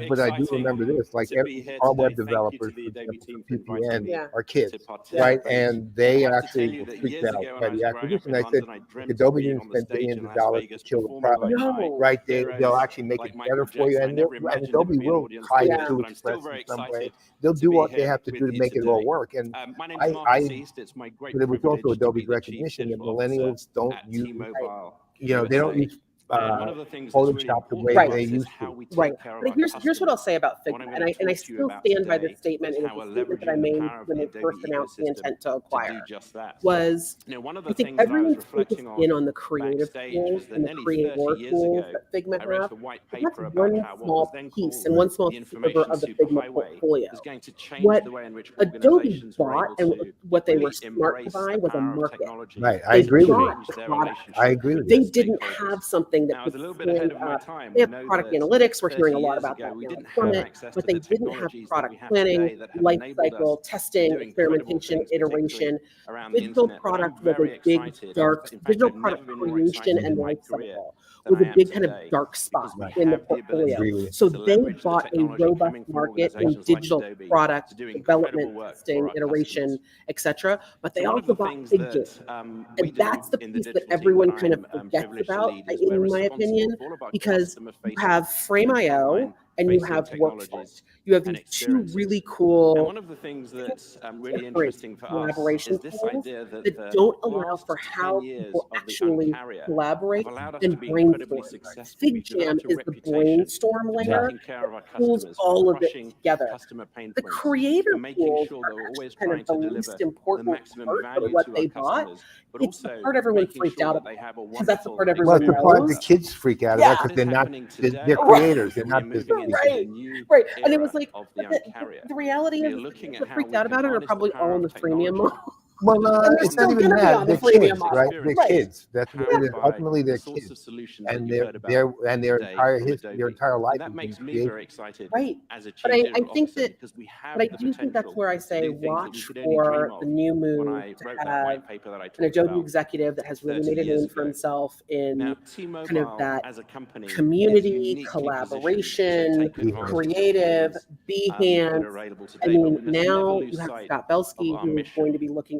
But I do remember this, like our web developers, for example, for PPN, are kids, right? And they actually were freaked out by the acquisition. I said, Adobe didn't spend billions of dollars to kill the product, No. right? They'll actually make it better for you, and Adobe will tie it to Express in some way. They'll do what they have to do to make it all work. And My name's Marcus East. It's my great but it was privilege also to be Adobe's the Chief recognition that Digital Officer millennials don't at use, T-Mobile they don't USA. use One of the things that's really Photoshop the important way to us they is used how to. we take Right. care of But our here's what I'll say about What Figma, I'm and gonna I talk to you still about stand by today this statement, is and how it's a we're statement that I leveraging the made power of when the they first Adobe announced the ecosystem intent to to acquire. do just that. Was One of I the think things that I was everyone's focused reflecting in on on the creative backstage tools was that and the nearly create 30 work years tools ago, that Figma I wrote have. a white But paper that's about one how what small was then piece called and one small the sliver information of the Figma superhighway portfolio. was going to change What the way in which Adobe organizations were bought able and to what they were really smart to embrace buy the was a power of market. technology. Right, I They agree with you. bought Change their product. relationship I agree with with you. They their didn't stakeholders. have something that Now, I was could a little bit ahead stand of my up. time. They We have know product that analytics. We're 30 hearing a lot years about ago, that we now didn't at have Summit, access but to they the didn't have technologies that we product have planning, today that have life enabled cycle, us to testing, do incredible experimentation, things, particularly iteration. around the Digital internet. But I'm product was very a big excited. dark, In fact, digital I've never product been more creation excited and in my life career cycle than was I a am big kind of today, dark spot because we in the have the ability portfolio. So to they leverage the bought a technology robust coming from market in organizations like digital Adobe product to do incredible development, work for testing, our iteration, customers. etc. But they So one of also the bought things big that game. we And do that's the in the piece that digital team that everyone kind of I'm forgets privileged to about, lead is we're in my responsible opinion, for all of our because you customer-facing have Frame.io and you facing have technologies Workforce. You have and these two experiences. really And cool one of the things that's really different interesting for us collaboration is this tools idea that that the don't allow last for 10 how years people of the actually Un-carrier collaborate have allowed us to and be incredibly brainstorm. successful. We've FigJam developed a is the reputation brainstorm for layer taking care of our that pulls customers, all for of it crushing together. customer pain The points, creator for making tools sure are that we're always actually kind trying of to the deliver least the important maximum part of value what to they our bought. customers, but It's the also part everyone making freaked sure out that about they have a because that's the wonderful part Well, everyone it's the part the knows. kids freak out Yeah. about because they're not, happening they're today. creators, they're We not are business moving into people. the Right, new right. And it era was like, of the but Un-carrier. the reality We is, are the looking people at that how freaked we out can about it are harness the probably power all in of the freemium technology model. Well, And they're it's still not even going to be that. on the They're freemium kids, model. right? They're Right. kids. That's what it is. powered by Ultimately, they're the sorts kids, of solutions that and you've heard their about entire today history, from their Adobe. entire life And that has makes been me created. very excited Right. as a chief But I digital think officer that, because we have but I the do think that's potential where I to say do things that we watch could only dream for of the new when move I to wrote that have white paper that I an talked Adobe about executive that has really 30 made a years name for ago. himself in Now, kind of T-Mobile that as a company is community, uniquely positioned to collaboration, take advantage of creative, tools that behance. are available I today, but mean, we must never now lose you have sight Scott of Belsky, our who is mission, going to be looking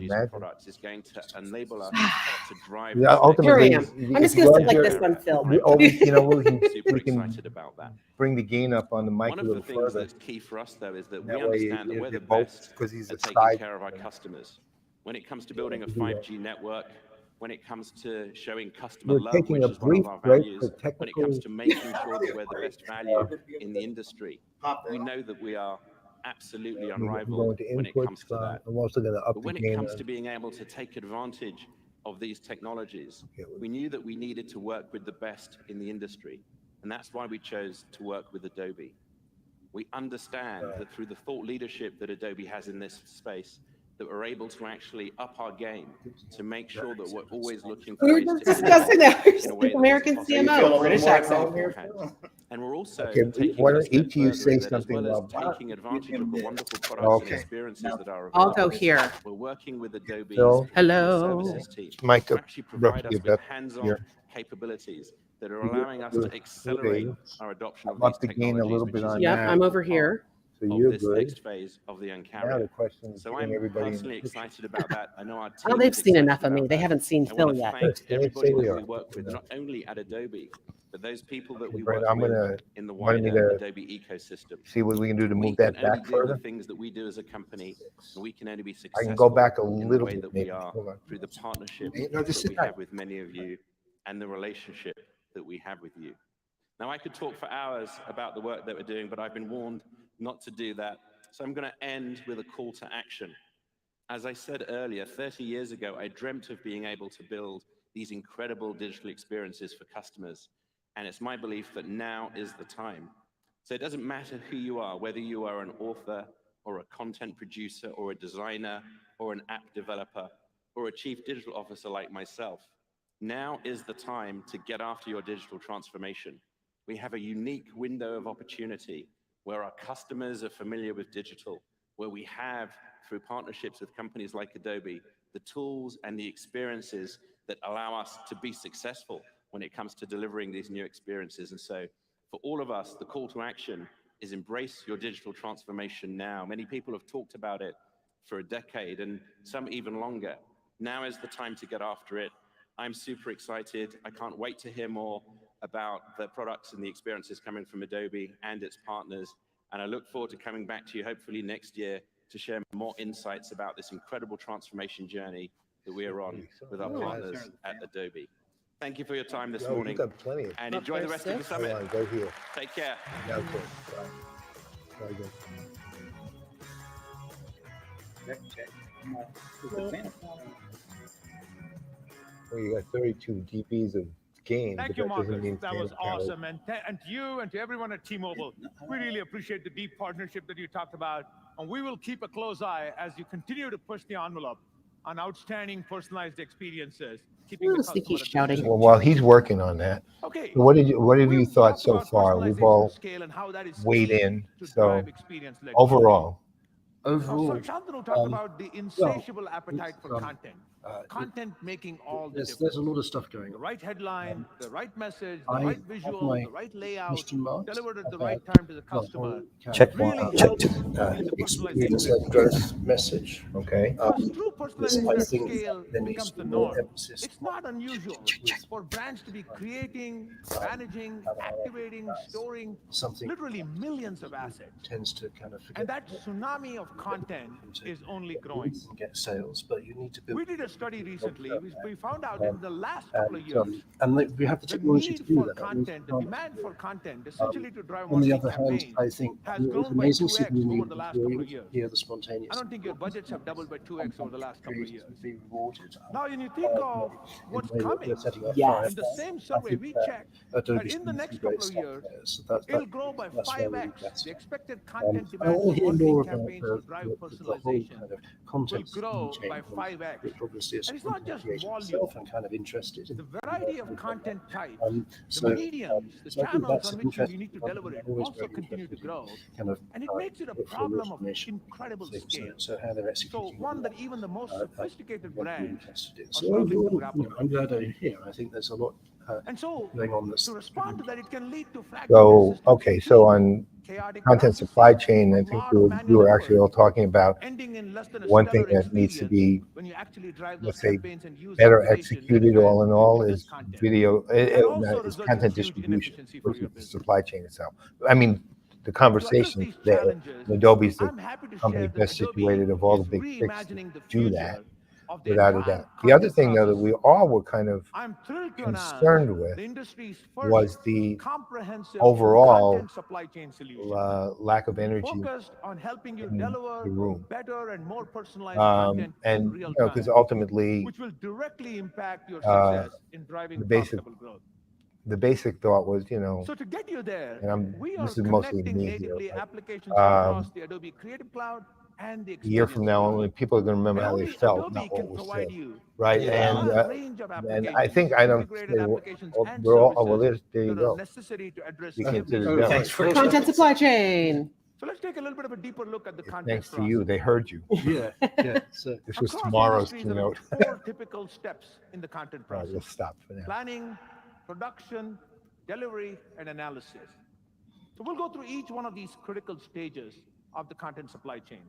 technologies and products is going to enable us to drive. Yeah, ultimately, Here I am. I'm just going to sit like this on film. We always, you know, we Super can excited about that. bring the gain up on the mic One a of the little things further. that's key for us, though, is that we That way understand that we're the it both, best because he's at a taking side. care of our customers. When it comes to building a 5G network, when it comes to showing customer We're love, taking which a is one of brief our break values, for when it technical. comes to making sure that we're the best value in the industry, we know that we are absolutely I'm unrivaled going to when it inputs. comes to that. I'm also going to up But the when it gain. comes to being able to take advantage of these technologies, we knew that we needed to work with the best in the industry. And that's why we chose to work with Adobe. We understand that through the thought leadership that Adobe has in this space, that we're able to actually up our game to make sure that we're always looking for We ways were to discussing innovate that. in a way that American is CMO, possible British for accent. beforehand. And we're also Okay, taking why it a don't step each of you further say in that as something well as about taking advantage of the wonderful products and Okay. experiences that are I'll available. go here. We're working with Adobe's Phil? Hello. services team Mike, to actually provide us give with that hands-on here. capabilities that are allowing us to accelerate our adoption of I'd love these to gain a technologies, little which bit is on a Yep, that. I'm critical over here. So of you're this good. next phase of the Now the Un-carrier. question is So getting I'm everybody in the personally picture. excited about that. I know our team Oh, they've is seen excited enough of me. about They that. haven't seen I Phil want to yet. thank Yes, they everybody say we that are. we work with, not only at Adobe, but those people that we Brent, work I'm with gonna in the wanted me wider to Adobe ecosystem. see what we can do to We move can that only back do the further. things that we do as a company, and we can only be I successful can go back a in the little way bit, that maybe. we are Hold on. through the partnership No, just that sit we tight. have with many of you and the relationship that we have with you. Now, I could talk for hours about the work that we're doing, but I've been warned not to do that. So I'm going to end with a call to action. As I said earlier, 30 years ago, I dreamt of being able to build these incredible digital experiences for customers. And it's my belief that now is the time. So it doesn't matter who you are, whether you are an author or a content producer or a designer or an app developer or a chief digital officer like myself. Now is the time to get after your digital transformation. We have a unique window of opportunity where our customers are familiar with digital, where we have, through partnerships with companies like Adobe, the tools and the experiences that allow us to be successful when it comes to delivering these new experiences. And so for all of us, the call to action is embrace your digital transformation now. Many people have talked about it for a decade and some even longer. Now is the time to get after it. I'm super excited. I can't wait to hear more about the products and the experiences coming from Adobe and its partners. And I look forward to coming back to you hopefully next year to share more insights about this incredible transformation journey that we are on with our partners at Adobe. Thank you for your time this morning. You've got plenty of And enjoy the rest of the summit. Hold on, go here. Take care. Yeah, okay. Bye. Very good. Well, you got 32 GPs of gain. Thank but you, that doesn't Marcus. mean That was Sam Cowell- awesome. And to you and to everyone at T-Mobile, we really appreciate the deep partnership that you talked about. And we will keep a close eye as you continue to push the envelope on outstanding personalized experiences. Keeping the Honestly, customer he's at the shouting. center. Well, while he's working on that, Okay. so what have you We've thought talked so about far? We've personalization all at scale and how that is weighed key in. to So drive experience-led overall, Now, so Shantanu talked about the insatiable appetite for it's, content. Content making all the there's difference. a lot of stuff going The on. right headline, the right message, the I right have visual, my the right layout, question marks delivered at the about right time to the the whole customer. check really checked helps in the personalization experience-led at growth scale. message. okay. Because true I personalization at think scale there needs becomes to the be more norm. emphasis It's not unusual for brands to be creating, managing, activating, storing something literally millions of assets. tends to kind of forget And that tsunami of content is only growing. you can get sales, but you need to build. We did a study recently. We found out in the last couple of And, years, we have the the technology to need do for that. content, the demand for content, essentially to drive On the marketing other hand, campaigns, I think has it's grown by amazing 2x signal over you the last couple of years. hear the spontaneous. I don't think your budgets have doubled by 2x over the last couple of years. Be rewarded. Now, when you think of what's in the way that coming, we're setting up Yes. in the same I survey think we that checked, that Adobe's in the been next through great couple of stuff years, there, so that, it'll grow by that's where we 5x. invest. The expected content I demand want for to hear more marketing about campaigns to drive the whole personalization kind of will context grow chain, by 5x. which obviously is And it's not just creation volume. itself. I'm kind of interested in The variety of content types, so, the mediums, the so I think channels that's on which you interesting. need to deliver it I'm always also very continue to interested in grow. kind of And it makes it a workflow problem of automation incredible things, scale. so how they're So executing one on that even the most sophisticated what we're brands interested in. are So struggling to overall, grapple with. I'm glad I'm here. I think there's a lot And so going on that's to respond to that, it can lead to fragmented So, systems okay, of so teams, on chaotic content processes, supply chain, I a think lot we of were, manual actually all effort, talking about ending in less than a one thing stellar that needs to experience be, when you actually drive those let's say, campaigns and use better activation executed that all in all is is content. video, And also is result in content huge distribution inefficiency for versus your the business. supply chain itself. I mean, the To address conversation these there, challenges, and Adobe's the I'm happy to company share that best Adobe situated of all the is big six to reimagining the do that, future of the without a entire doubt. The other content thing, though, that process. we all were kind of I'm thrilled to concerned announce with the industry's first was the comprehensive overall content supply chain solution, lack of energy focused on helping you in deliver the room. better and more personalized content in And, real because time, ultimately, which will directly impact your uh, success in driving the basic profitable growth. the basic thought was, So to get you there, and we are this is mostly connecting me here, natively but, applications across um, the Adobe Creative Cloud, and the A year from now, only people are going to remember and how they only felt, Adobe not what can was provide said. you Right. with a range of And I applications, think I don't integrated say, applications and we're all, oh, well, services there you that are go. necessary to address You can every see the single demo. Thanks very Content much. supply chain. So let's take a little bit of a deeper look at the content Thanks to process. you, they heard you. Yeah, yeah. So This was Across tomorrow's industries, there are keynote. 4 typical steps in the content All right, process: let's stop for now. planning, production, delivery, and analysis. So we'll go through each one of these critical stages of the content supply chain.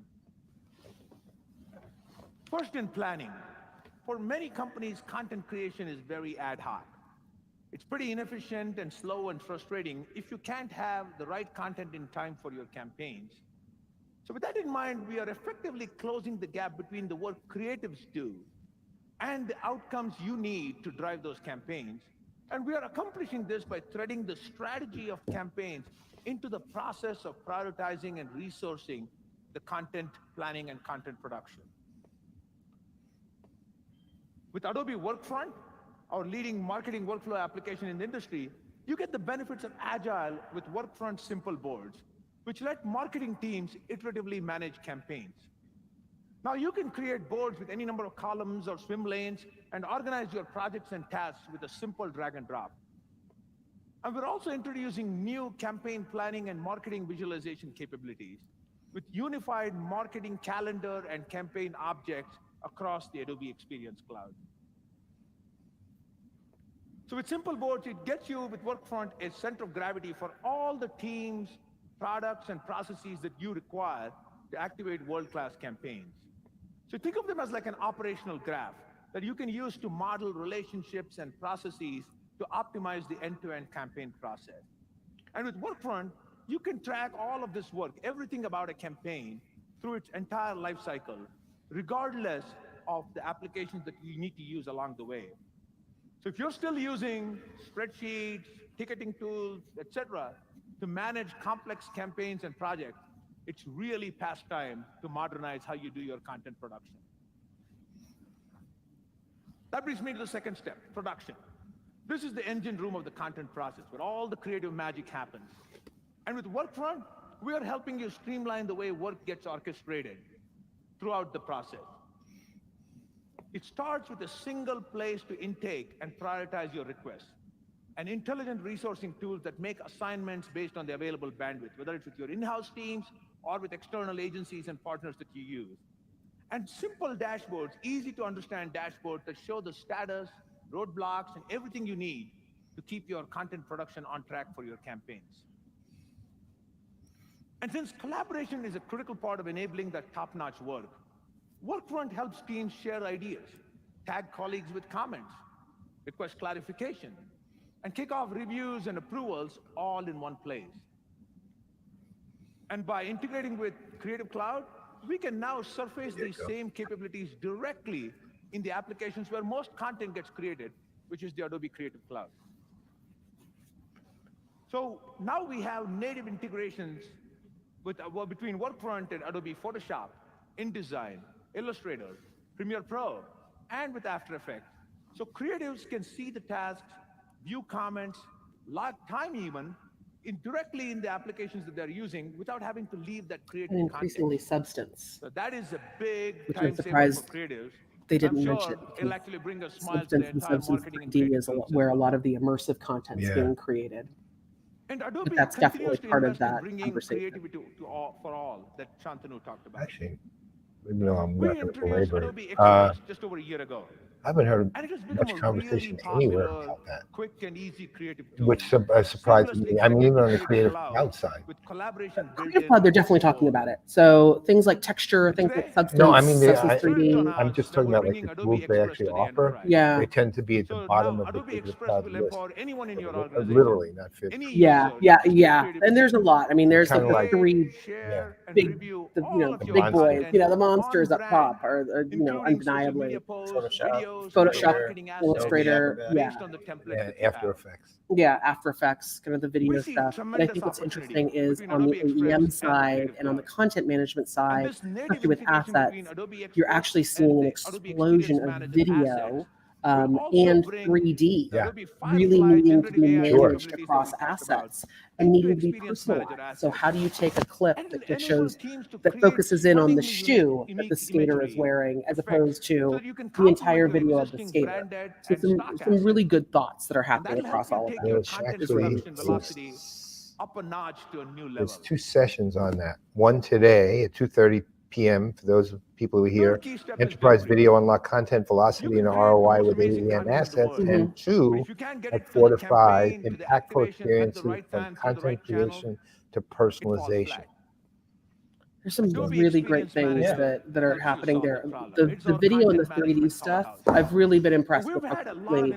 First, in planning. For many companies, content creation is very ad hoc. It's pretty inefficient and slow and frustrating if you can't have the right content in time for your campaigns. So with that in mind, we are effectively closing the gap between the work creatives do and the outcomes you need to drive those campaigns. And we are accomplishing this by threading the strategy of campaigns into the process of prioritizing and resourcing the content planning and content production. With Adobe Workfront, our leading marketing workflow application in the industry, you get the benefits of Agile with Workfront simple boards, which let marketing teams iteratively manage campaigns. Now you can create boards with any number of columns or swim lanes and organize your projects and tasks with a simple drag and drop. And we're also introducing new campaign planning and marketing visualization capabilities with unified marketing calendar and campaign objects across the Adobe Experience Cloud. So with simple boards, it gets you with Workfront a center of gravity for all the teams, products, and processes that you require to activate world-class campaigns. So think of them as like an operational graph that you can use to model relationships and processes to optimize the end-to-end campaign process. And with Workfront, you can track all of this work, everything about a campaign, through its entire life cycle, regardless of the applications that you need to use along the way. So if you're still using spreadsheets, ticketing tools, etc., to manage complex campaigns and projects, it's really past time to modernize how you do your content production. That brings me to the second step, production. This is the engine room of the content process, where all the creative magic happens. And with Workfront, we are helping you streamline the way work gets orchestrated throughout the process. It starts with a single place to intake and prioritize your requests, and intelligent resourcing tools that make assignments based on the available bandwidth, whether it's with your in-house teams or with external agencies and partners that you use. And simple dashboards, easy to understand dashboards that show the status, roadblocks, and everything you need to keep your content production on track for your campaigns. And since collaboration is a critical part of enabling that top-notch work, Workfront helps teams share ideas, tag colleagues with comments, request clarification, and kick off reviews and approvals all in one place. And by integrating with Creative Cloud, we can now surface these same capabilities directly in the applications where most content gets created, which is the Adobe Creative Cloud. So now we have native integrations between Workfront and Adobe Photoshop, InDesign, Illustrator, Premiere Pro, and with After Effects. So creatives can see the tasks, view comments, log time even, directly in the applications that they're using without having to leave that creative And increasingly context. substance. So that is a big Which time I'm saver surprised for creatives. they didn't I'm sure mention it, it'll because actually bring a smile to the Substance and entire Substance marketing and 3D creative is teams as where a well. lot of the immersive content is Yeah. being created. And But Adobe that's continues definitely to part of invest in that bringing conversation. creativity for all that Shantanu talked about. Actually, even though I'm We not going to introduced belabor Adobe it, Express just over a year ago, I haven't heard and it has much become a really conversation anywhere popular, about that, quick and easy creative tool. which surprised Seamlessly me. I mean, connected even to on the Creative Creative Cloud Cloud side. with collaboration built Creative in Cloud, they're with definitely simple- talking about it. So things like texture, things like Today- Substance, No, I mean, Substance We're thrilled to 3D. announce I'm just that talking we're about like bringing the Adobe tools they Express actually to the offer. enterprise. Yeah. They tend to be at the So bottom now of the Adobe Creative Express Cloud will list. empower anyone in your So, organization. literally, not 50. Any Yeah, user yeah, to stay yeah. creative And there's a team. lot. I mean, there's like Kinda the like- three Share and big, review the, all of The your big monsters. boys. content You know, the on monsters up brand, top are, including social undeniably media posts, Photoshop, videos, Photoshop, other marketing assets Illustrator, yeah. based on the template Yeah, that you After have. Effects. Yeah, After Effects, kind of the video We see stuff. But I tremendous think what's opportunity interesting is between on the Adobe Express AEM and the side Creative and on the Cloud. content management And side, this native especially with integration assets, between Adobe you're Express actually and seeing an the Adobe explosion Experience of Manager assets video and 3D, Yeah. really needing to be Sure. managed across assets and needing to be personalized. So how do you take a clip that just shows, that focuses in on the shoe that the skater is wearing as opposed to the entire video of the skater? So some really good thoughts that are happening across all of that. There's actually velocity up a notch to a new there's level. 2 sessions on that. One today at 2:30 p.m. for those people who are here. Enterprise Video Unlock Content Velocity and ROI with AEM Assets, and 2 at 4 to 5 impactful experiences from content creation to personalization. There's some really great things that are happening there. The video and the 3D stuff, I've really been impressed with how quickly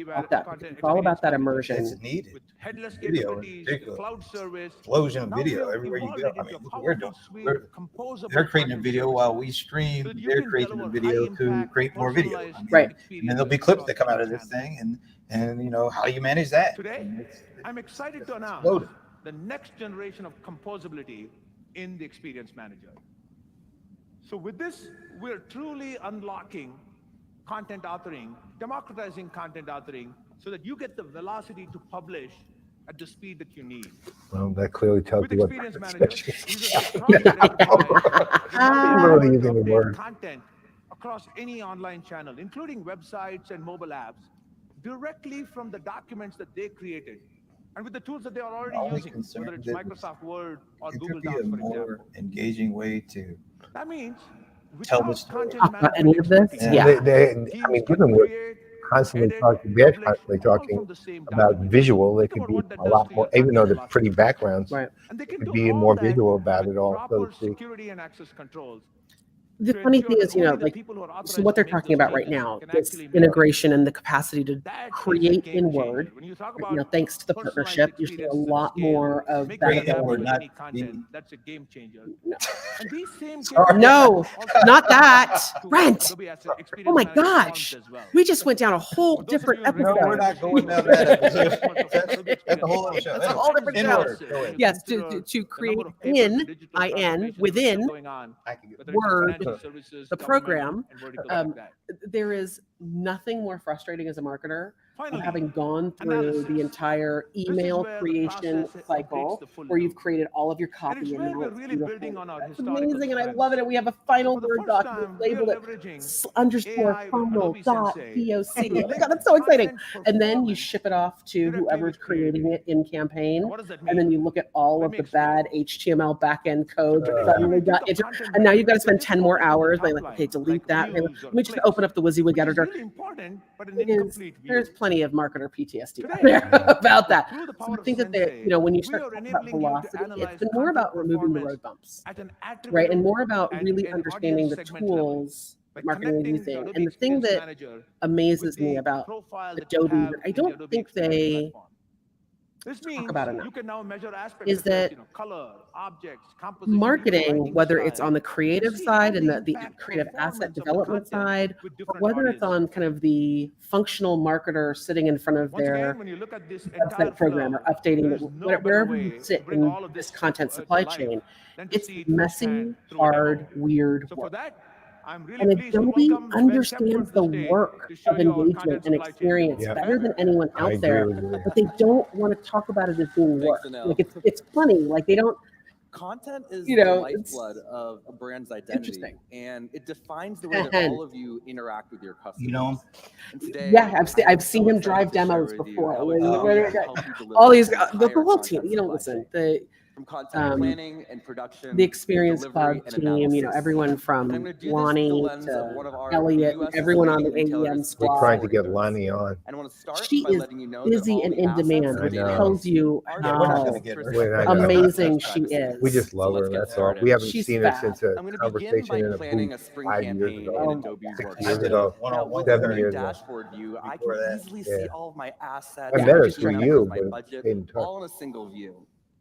about that. It's all about that immersion. It's needed. With headless Video in capabilities, particular. cloud service, Explosion of now video we've everywhere you evolved go. it I into mean, a look what we're powerful doing. suite of composable They're creating a content video services while we stream. so that you They're can creating a deliver video to high-impact, create more video. I personalized mean, Right. And then there'll be clips that come out of this thing, and you know, how do you manage that? Today, I'm excited to announce exploded. the next generation of composability in the Experience Manager. So with this, we're truly unlocking content authoring, democratizing content authoring, so that you get the velocity to publish at the speed that you need. Well, that clearly tells With you what Experience Manager, users are I'm really using the word. content across any online channel, including websites and mobile apps, directly from the documents that they created, and with the tools that they are already Only using, concern whether it's that Microsoft Word or It Google could be Docs, a for more example. engaging way to That means tell the without story. content Talk about any management of this? expertise, Yeah. I mean, teams given can we're create, constantly edit, talking, they're publish constantly all talking from the same about document. visual, they Think could about be what that a does lot to more, your even though content they're pretty velocity. backgrounds, Right. And they can could do be all more that visual about with it all, so proper to speak. security and access controls. The to funny ensure thing that is, you know, only the like, people who are so authorized what to they're make talking those about right changes now, can this actually make integration and the capacity to that is a create game in changer. Word. When you talk You about know, thanks to the personalized partnership, you're seeing a experiences at lot scale, more of making that. Create it in available Word, to not any content, that's a game changer. No. And these same No, capabilities not also that. apply to Brent. Adobe Asset Oh Experience my Manager gosh. forms as well. We just went down a whole For those of different you in regular episode. we're not going down industry, that episode. customers of That's- Adobe that's a whole Experience other show. That's a whole different In show. Word, go ahead. Yes, to create in within Word, the program, there is nothing more frustrating as a marketer than having gone through the entire email creation cycle where you've created all of your copy and now it's beautiful. That's amazing, and I love it. And we have a final Word document labeled it underscore final dot doc. Oh my God, that's so exciting. And then you ship it off to whoever's creating it in campaign, and then you look at all of the bad HTML backend code that suddenly got into, and now you've got to spend 10 more hours by like, okay, delete that. Okay, let me just open up the WYSIWYG editor. There's plenty of marketer PTSD out there about that. So I think that when you start talking about velocity, it's been more about removing the road bumps, right? And more about really understanding the tools that marketing is using. And the thing that amazes me about Adobe that I don't think they talk about enough is that marketing, whether it's on the creative side and the creative asset development side, or whether it's on kind of the functional marketer sitting in front of their website program or updating it, wherever you sit in this content supply chain, it's messy, hard, weird work. And Adobe understands the work of engagement and experience better than anyone out there, but they don't want to talk about it as being work. Like it's funny, like they don't. Content is the lifeblood of a brand's identity, and it defines the way that all of you interact with your customers. You know, and today, yeah, I've seen him drive demos before. All these, the whole team. You know, listen, from content planning and production, the Experience Cloud team, everyone from Lonnie to Elliot, everyone on the AEM squad. We're trying to get Lonnie on. She is busy and in demand, which tells you how amazing she is. We just love her, that's all. We haven't seen her since a I'm conversation in a booth 5 years ago, 6 years ago, 7 years ago. Dashboard view, I can easily see all of my assets. I met her through you, my but budget, didn't talk. all in a single view.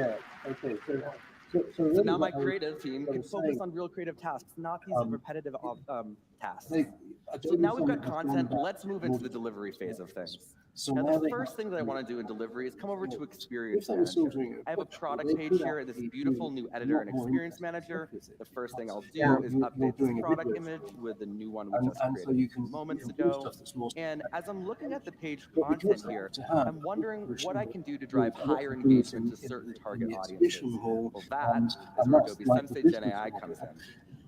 Yeah. Okay. So really now my what I was- creative team what I can was focus saying, on real creative tasks, not these repetitive tasks. they- So now we've got Adobe has gone content, back let's move to into the multiple delivery phase of things. So Now now the they first have thing that I to- want to do in delivery is come over you to know, Experience if they were still Manager. doing it I have a quickly, product they page could here, this actually beautiful do new a editor lot and more Experience interesting Manager. stuff with it. The first thing I'll Now do is you're update this doing a product video image with the new one we and, just and so created you a few can moments do ago. stuff that's more And as I'm looking at the page But because content they here, have to have I'm wondering version what I of can do to drive what higher to do engagement in- to certain in target the audiences. exhibition hall, Well, that and is where that's Adobe like the Sensei business Gen AI model. comes in.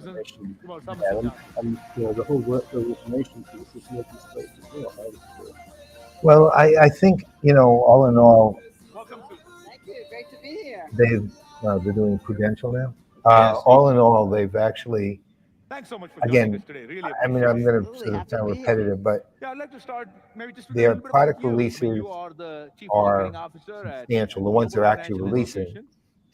Susan. automation. Come on, Yeah, Susan. and the whole workflow automation piece is making space as well. I would feel. Well, I think, all in all, Welcome, Susan. Thank you. Great to be here. they're doing Prudential now. Yes. All in all, they've actually, Thanks so much for joining again, us today. Really I mean, appreciate I'm it. going to Absolutely, sort of happy to sound be here. repetitive, but Yeah, I'd like to start maybe just with a their little bit product about you. I mean, releases you are the Chief are Marketing Officer at substantial. The ones Global they're actually Financial releasing Association.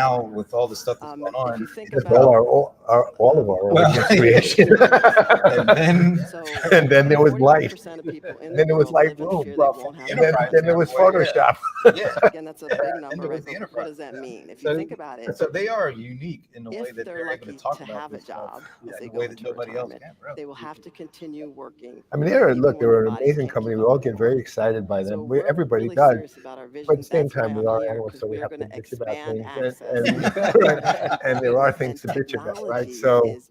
now with all the stuff that's going If on, you think That's about all of our audience creation. and then And then there was life. 41% of people in And the then there was world live in Lightroom. fear they won't have And then there was Enterprise, Photoshop. yeah. Again, that's a big And number, there was right? the But what enterprise. does that mean? If you think about it, So they are unique in the way if that they're they're able lucky to talk to about have a this stuff, job yeah, as they in a go way that into nobody else retirement, can. Really. they will have to continue working. I mean, they're even look, when they're their an bodies amazing can't company. keep We up all get very excited by So them. we're Everybody really does. serious about our vision. But at the same That's why time, we I'm are here, animals, because so we we're have to going to bitch about expand things. access. And there are things to bitch about, right? Technology So is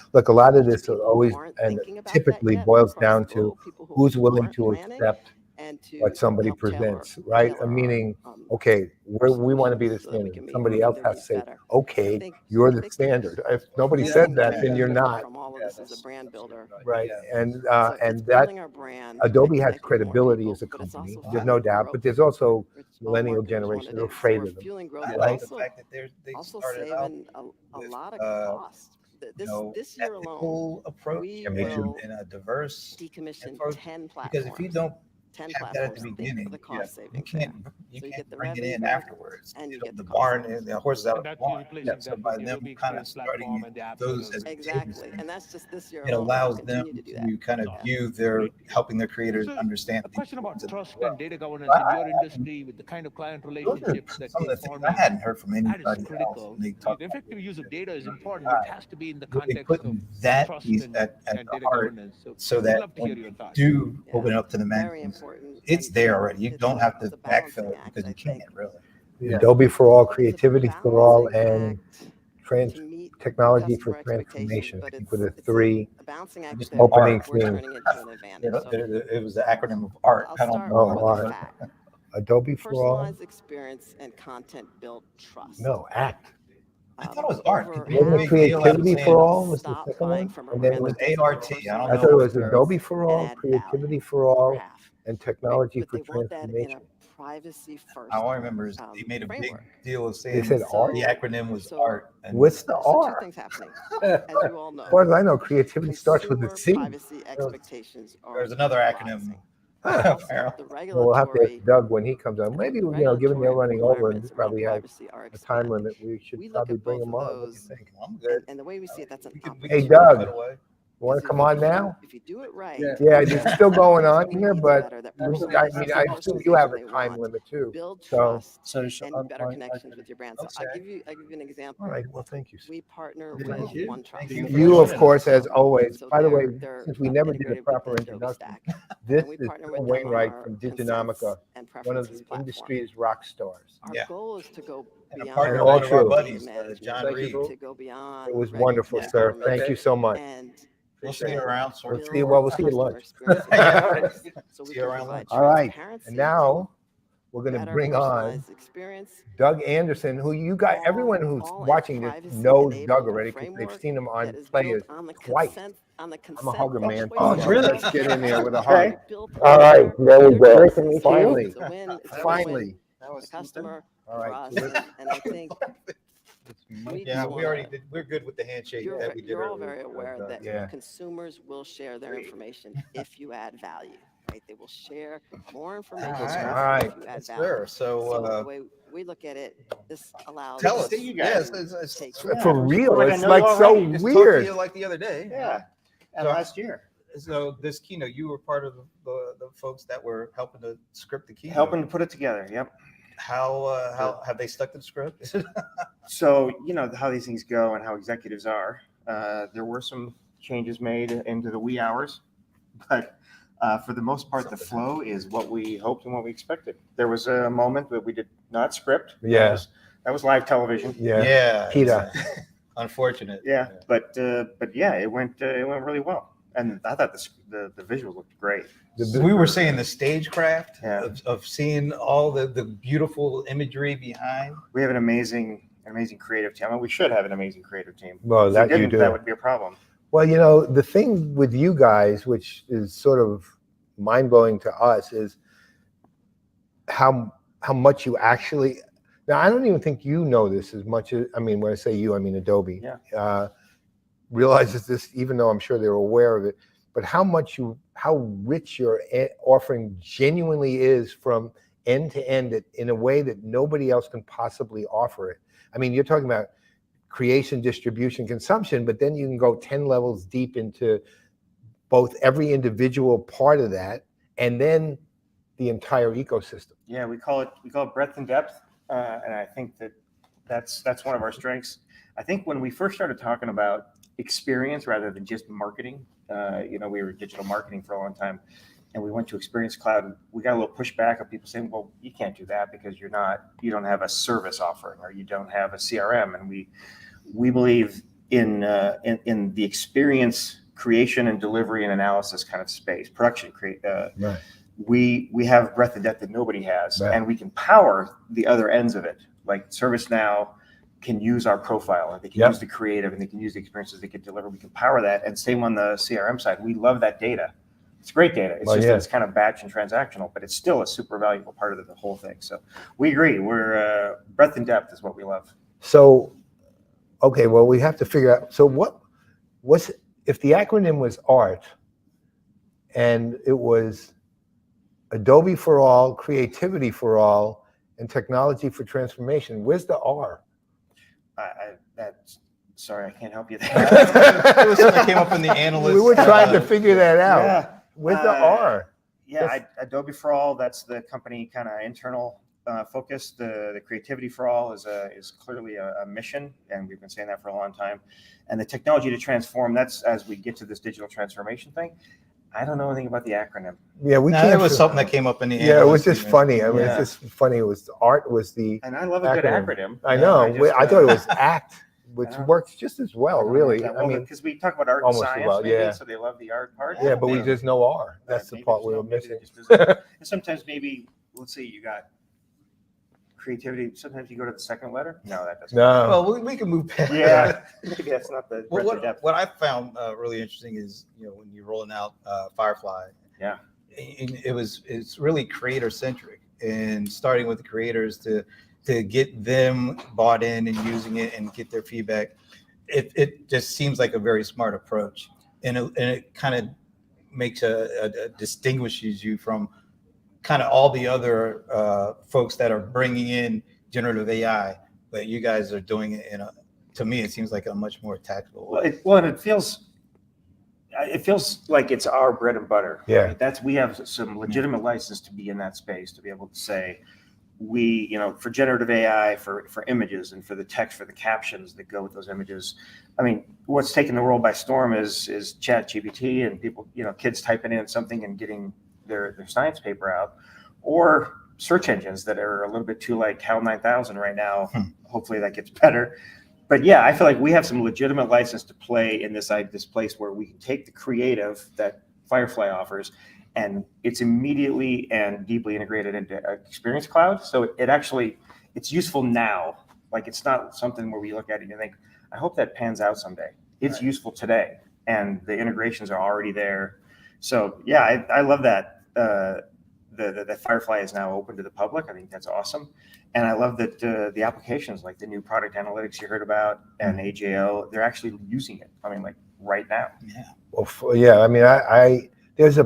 look, a lot of this always aren't and thinking about that typically yet boils across down the to globe, people who who's willing aren't to planning, accept and to what somebody help presents, right? tailor Meaning, our, okay, we want to be the solutions so that we standard. can Somebody meet else their has to needs say, better. okay, think- you're I the think standard. If nobody the said thing that, we then you're get not, from all of this as a brand builder. right? And So it's and that building our brand, Adobe has connecting more credibility people, as a but it's company. also There's no fueling doubt, growth, but there's also which all millennial marketers generation wanna that are do. So afraid we're of them. fueling growth, I but like the also, fact that they also started out saving a with, lot of cost. This year alone, ethical approach we Yeah, me too. will and a diverse decommission approach. 10 Because if you platforms. don't 10 have that at platforms. the Think beginning. of the cost You savings can't there. you So you can't get the bring it revenue in growth, afterwards. and you The get the cost barn savings. and the horses out of And the that's barn. replacing Yeah, that so with by the them Adobe kind of Experience starting platform and the App those Builder. as Exactly. babies, And that's just this year it alone. We'll allows them continue to do that. to kind of view their Great. helping their creators So understand a the question about importance of it trust as well. and data governance in your industry with the kind of client Those are relationships that some of you're the things I forming. hadn't heard from That is anybody else critical. when they The talk about effective use of data is important, AI. but it has to be in the Really context of putting that trust piece and at the data heart governance. so We'd that love to when hear your you thoughts. do open it up to the Very masses, important. it's And there already. You don't have to it's a backfill balancing it act, because I you can't think. really. Yeah. Adobe for all, It's a creativity for all, balancing and act to meet technology for customer expectations, transformation. but I think were the it's three a balancing act Just that opening we're themes. turning into an advantage. So It was the acronym of ART. I'll I don't start know. with art. fact. Adobe for all? Personalized experience and content build trust. No, ACT. I thought it was ART. Over They made a Wasn't big deal out of creativity saying for all was the stop second buying one? from a And then brand it was that doesn't ART. I don't I know. thought it was personalize Adobe for and all, add creativity value for all, half. and technology But for they want that in a transformation. privacy first All I remember is they made a big framework. deal of They saying said ART? the acronym was So ART. And What's the so two R? things happening, as you all know. As far as I know, creativity starts with a Consumer C. privacy expectations are there's another acronym. rising. Huh. The Well, we'll have to regulatory ask Doug when he comes on. Maybe, given they're running over and we requirements around probably have privacy are a time expanding. limit, we should We look probably at bring both him of on. What do you those, think? I'm good. and the way we see it, that's an We opportunity. Hey, Doug, Put away. you want to come on now? If you do it right, Yeah, it's still going on meet here, needs but better, that I personalized assume you have a personalization they time want, limit too. build So, trust and better connections with your brand. So Okay. I'll give you an example. all right, well, thank you. We partner Thank with you. OneTrust. Thank you for You, of joining course, as So- always. so By the way, they're since we never did a integrated with proper the Adobe introduction, stack. this And we is partner Bill with them on Wainwright our from consents Diginomica, and one of preferences the platform. industry's rock stars. Our Yeah. goal is to go And a beyond partner, And one of our true. buddies, management, John Thank you, Reed. Bill. to go beyond It was wonderful, regulatory sir. government Thank you so much. and We'll see you around, sort We'll of. see you, well, we'll see you at customer lunch. experience Yeah. and so we See you can around provide lunch. All right, transparency, and now we're going to better bring on personalized experience. Doug Anderson, who you got, everyone who's all in watching this privacy knows enabled Doug already because they've framework seen him on that is built Playaz on the twice. consent I'm a hugger, and man. choice Oh, of really? Let's get in there with a Okay. hug. Built All right, there. there we Their go. choice is Finally, it's a win. It's a finally. win for the customer, All for right, us, so let's- and I think we Yeah, just we wanna- already did. We're good with the handshake that we did you're all earlier. very aware Doug, that yeah. consumers will share their information if you add value, right? They will share more information All with right. you All right. if you add Yes, value. sir. So, the way we look at it, this allows tell us us. Yes, take For real, like I it's know like you so already. Just talked weird. to you like the other day. Yeah, and So- last year. So this keynote, you were part of the folks that were helping to script the keynote. Helping to put it together. Yep. How have they stuck to the script? So you know how these things go and how executives are. There were some changes made into the wee hours, but for the most part, the flow is what we hoped and what we expected. There was a moment that we did not script. Yeah. That was live television. Yeah. Yeah. Peter. Unfortunate. Yeah, but yeah, it went really well, and I thought the visuals looked great. We were saying the stagecraft Yeah. of seeing all the beautiful imagery behind. We have an amazing creative team. I mean, we should have an amazing creative team. Well, If we that you didn't, do. That would be a problem. Well, the thing with you guys, which is sort of mind-blowing to us, is how much you actually. Now, I don't even think you know this as much as, I mean, when I say you, I mean Adobe. Yeah. Realizes this, even though I'm sure they're aware of it, but how rich your offering genuinely is from end to end in a way that nobody else can possibly offer it. I mean, you're talking about creation, distribution, consumption, but then you can go 10 levels deep into both every individual part of that and then the entire ecosystem. Yeah, we call it breadth and depth, and I think that's one of our strengths. I think when we first started talking about experience rather than just marketing, we were digital marketing for a long time, and we went to Experience Cloud. We got a little pushback of people saying, "Well, you can't do that because you don't have a service offering or you don't have a CRM." And we believe in the experience creation and delivery and analysis kind of space, production Right. We have breadth and depth that nobody has, Right. and we can power the other ends of it. Like ServiceNow can use our profile, and they can use the creative, and they can use the experiences they can deliver. We can power that, and same on the CRM side. We love that data. It's great data. It's just that it's kind of batch and transactional, but it's still a super valuable part of the whole thing. So we agree. We're breadth and depth is what we love. So, okay, well, we have to figure out. So, if the acronym was ART, and it was Adobe for all, creativity for all, and technology for transformation. Where's the R? Sorry, I can't help you there. It was something that came up in the analyst. We were trying to figure that out. Yeah. Where's the R? Yeah, Adobe for all. That's the company kind of internal focus. The creativity for all is clearly a mission, and we've been saying that for a long time. And the technology to transform. That's as we get to this digital transformation thing. I don't know anything about the acronym. Yeah, we can't. It was something that came up in the. Yeah, it was just funny. I mean, it's just funny. It was art was the. And I love a good acronym. I know. I thought it was ACT, which works just as well, really. I mean, because we talk about art and science, maybe, so they love the art part. Yeah, but we just know R. That's the part we were missing. And sometimes maybe, let's see, you got creativity. Sometimes you go to the second letter. No, that doesn't. No. Well, we can move past. Yeah, maybe that's not the. Well, what I found really interesting is, when you're rolling out Firefly. Yeah. It's really creator centric, and starting with the creators to get them bought in and using it and get their feedback. It just seems like a very smart approach, and it kind of makes distinguishes you from kind of all the other folks that are bringing in generative AI, but you guys are doing it to me, it seems like a much more tactical way. And it feels like it's our bread and butter. Yeah. Right? We have some legitimate license to be in that space, to be able to say, for generative AI, for images and for the text, for the captions that go with those images. I mean, what's taken the world by storm is ChatGPT and people, kids typing in something and getting their science paper out, or search engines that are a little bit too like HAL 9000 right now. Hopefully that gets better. But yeah, I feel like we have some legitimate license to play in this place where we can take the creative that Firefly offers, and it's immediately and deeply integrated into Experience Cloud. So it's useful now. Like, it's not something where we look at it and think, I hope that pans out someday. It's useful today, and the integrations are already there. So yeah, I love that. The Firefly is now open to the public. I think that's awesome. And I love that the applications, like the new product analytics you heard about and AJO, they're actually using it. I mean, like right now. Yeah. Well, yeah. I mean, there's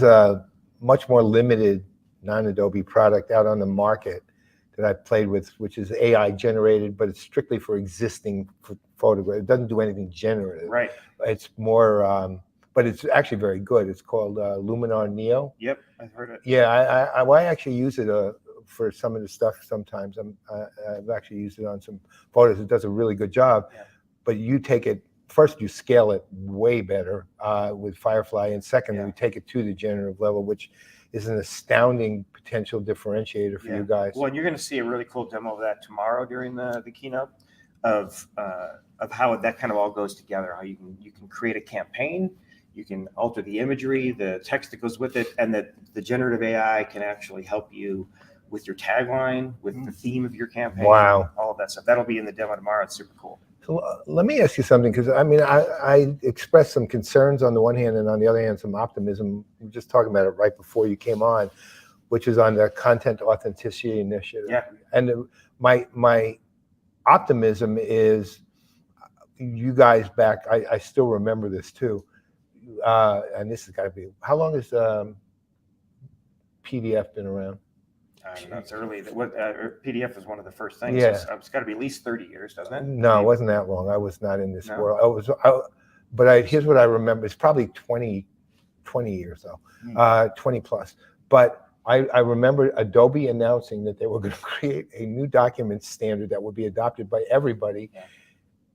a much more limited non-Adobe product out on the market that I've played with, which is AI generated, but it's strictly for existing photographs. It doesn't do anything generative. Right. It's more, but it's actually very good. It's called Luminar Neo. Yep, I've heard it. Yeah, I actually use it for some of the stuff sometimes. I've actually used it on some photos. It does a really good job. Yeah. But you take it, first you scale it way better with Firefly, and second, you take it to the generative level, which is an astounding potential differentiator for you guys. Well, and you're going to see a really cool demo of that tomorrow during the keynote of how that kind of all goes together. How you can create a campaign, you can alter the imagery, the text that goes with it, and that the generative AI can actually help you with your tagline, with the theme of your campaign. Wow. All of that stuff. That'll be in the demo tomorrow. It's super cool. So let me ask you something, because I mean, I expressed some concerns on the one hand, and on the other hand, some optimism. We were just talking about it right before you came on, which is on the content authenticity initiative. Yeah. And my optimism is you guys back, I still remember this too. And this has got to be, how long has PDF been around? I don't know, it's early. PDF was one of the first things. Yeah. It's got to be at least 30 years, doesn't it? No, it wasn't that long. I was not in this world. But here's what I remember. It's probably 20 years though, 20 plus. But I remember Adobe announcing that they were going to create a new document standard that would be adopted by everybody. Yeah.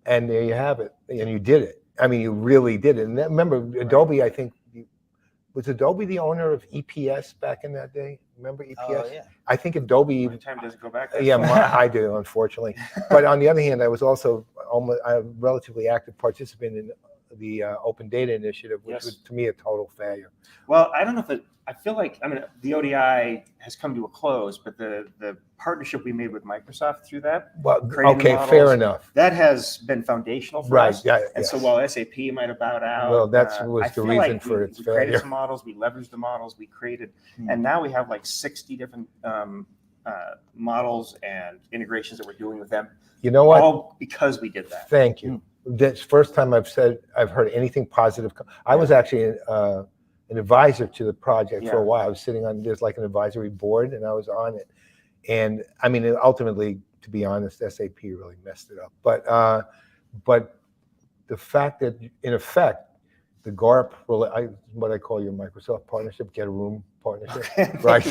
And there you have it. And you did it. I mean, you really did it. And remember, Adobe, I think, was Adobe the owner of EPS back in that day? Remember EPS? Oh, yeah. I think Adobe. My time doesn't go back. Yeah, I do, unfortunately. But on the other hand, I was also a relatively active participant in the Open Data Initiative, which was, to me, a total failure. Well, I don't know if I feel like, the ODI has come to a close, but the partnership we made with Microsoft through that. Well, okay, fair enough. That has been foundational for us. Yeah, and so while SAP might have bowed out. Well, that was the reason for its failure. We created some models, we leveraged the models, and now we have like 60 different models and integrations that we're doing with them. You know what? All because we did that. Thank you. That's the first time I've heard anything positive. I was actually an advisor to the project for Yeah. a while. I was sitting on, there's like an advisory board, and I was on it. And I mean, ultimately, to be honest, SAP really messed it up. But the fact that, in effect, the GARP, what I call your Microsoft partnership, get a room partnership, right?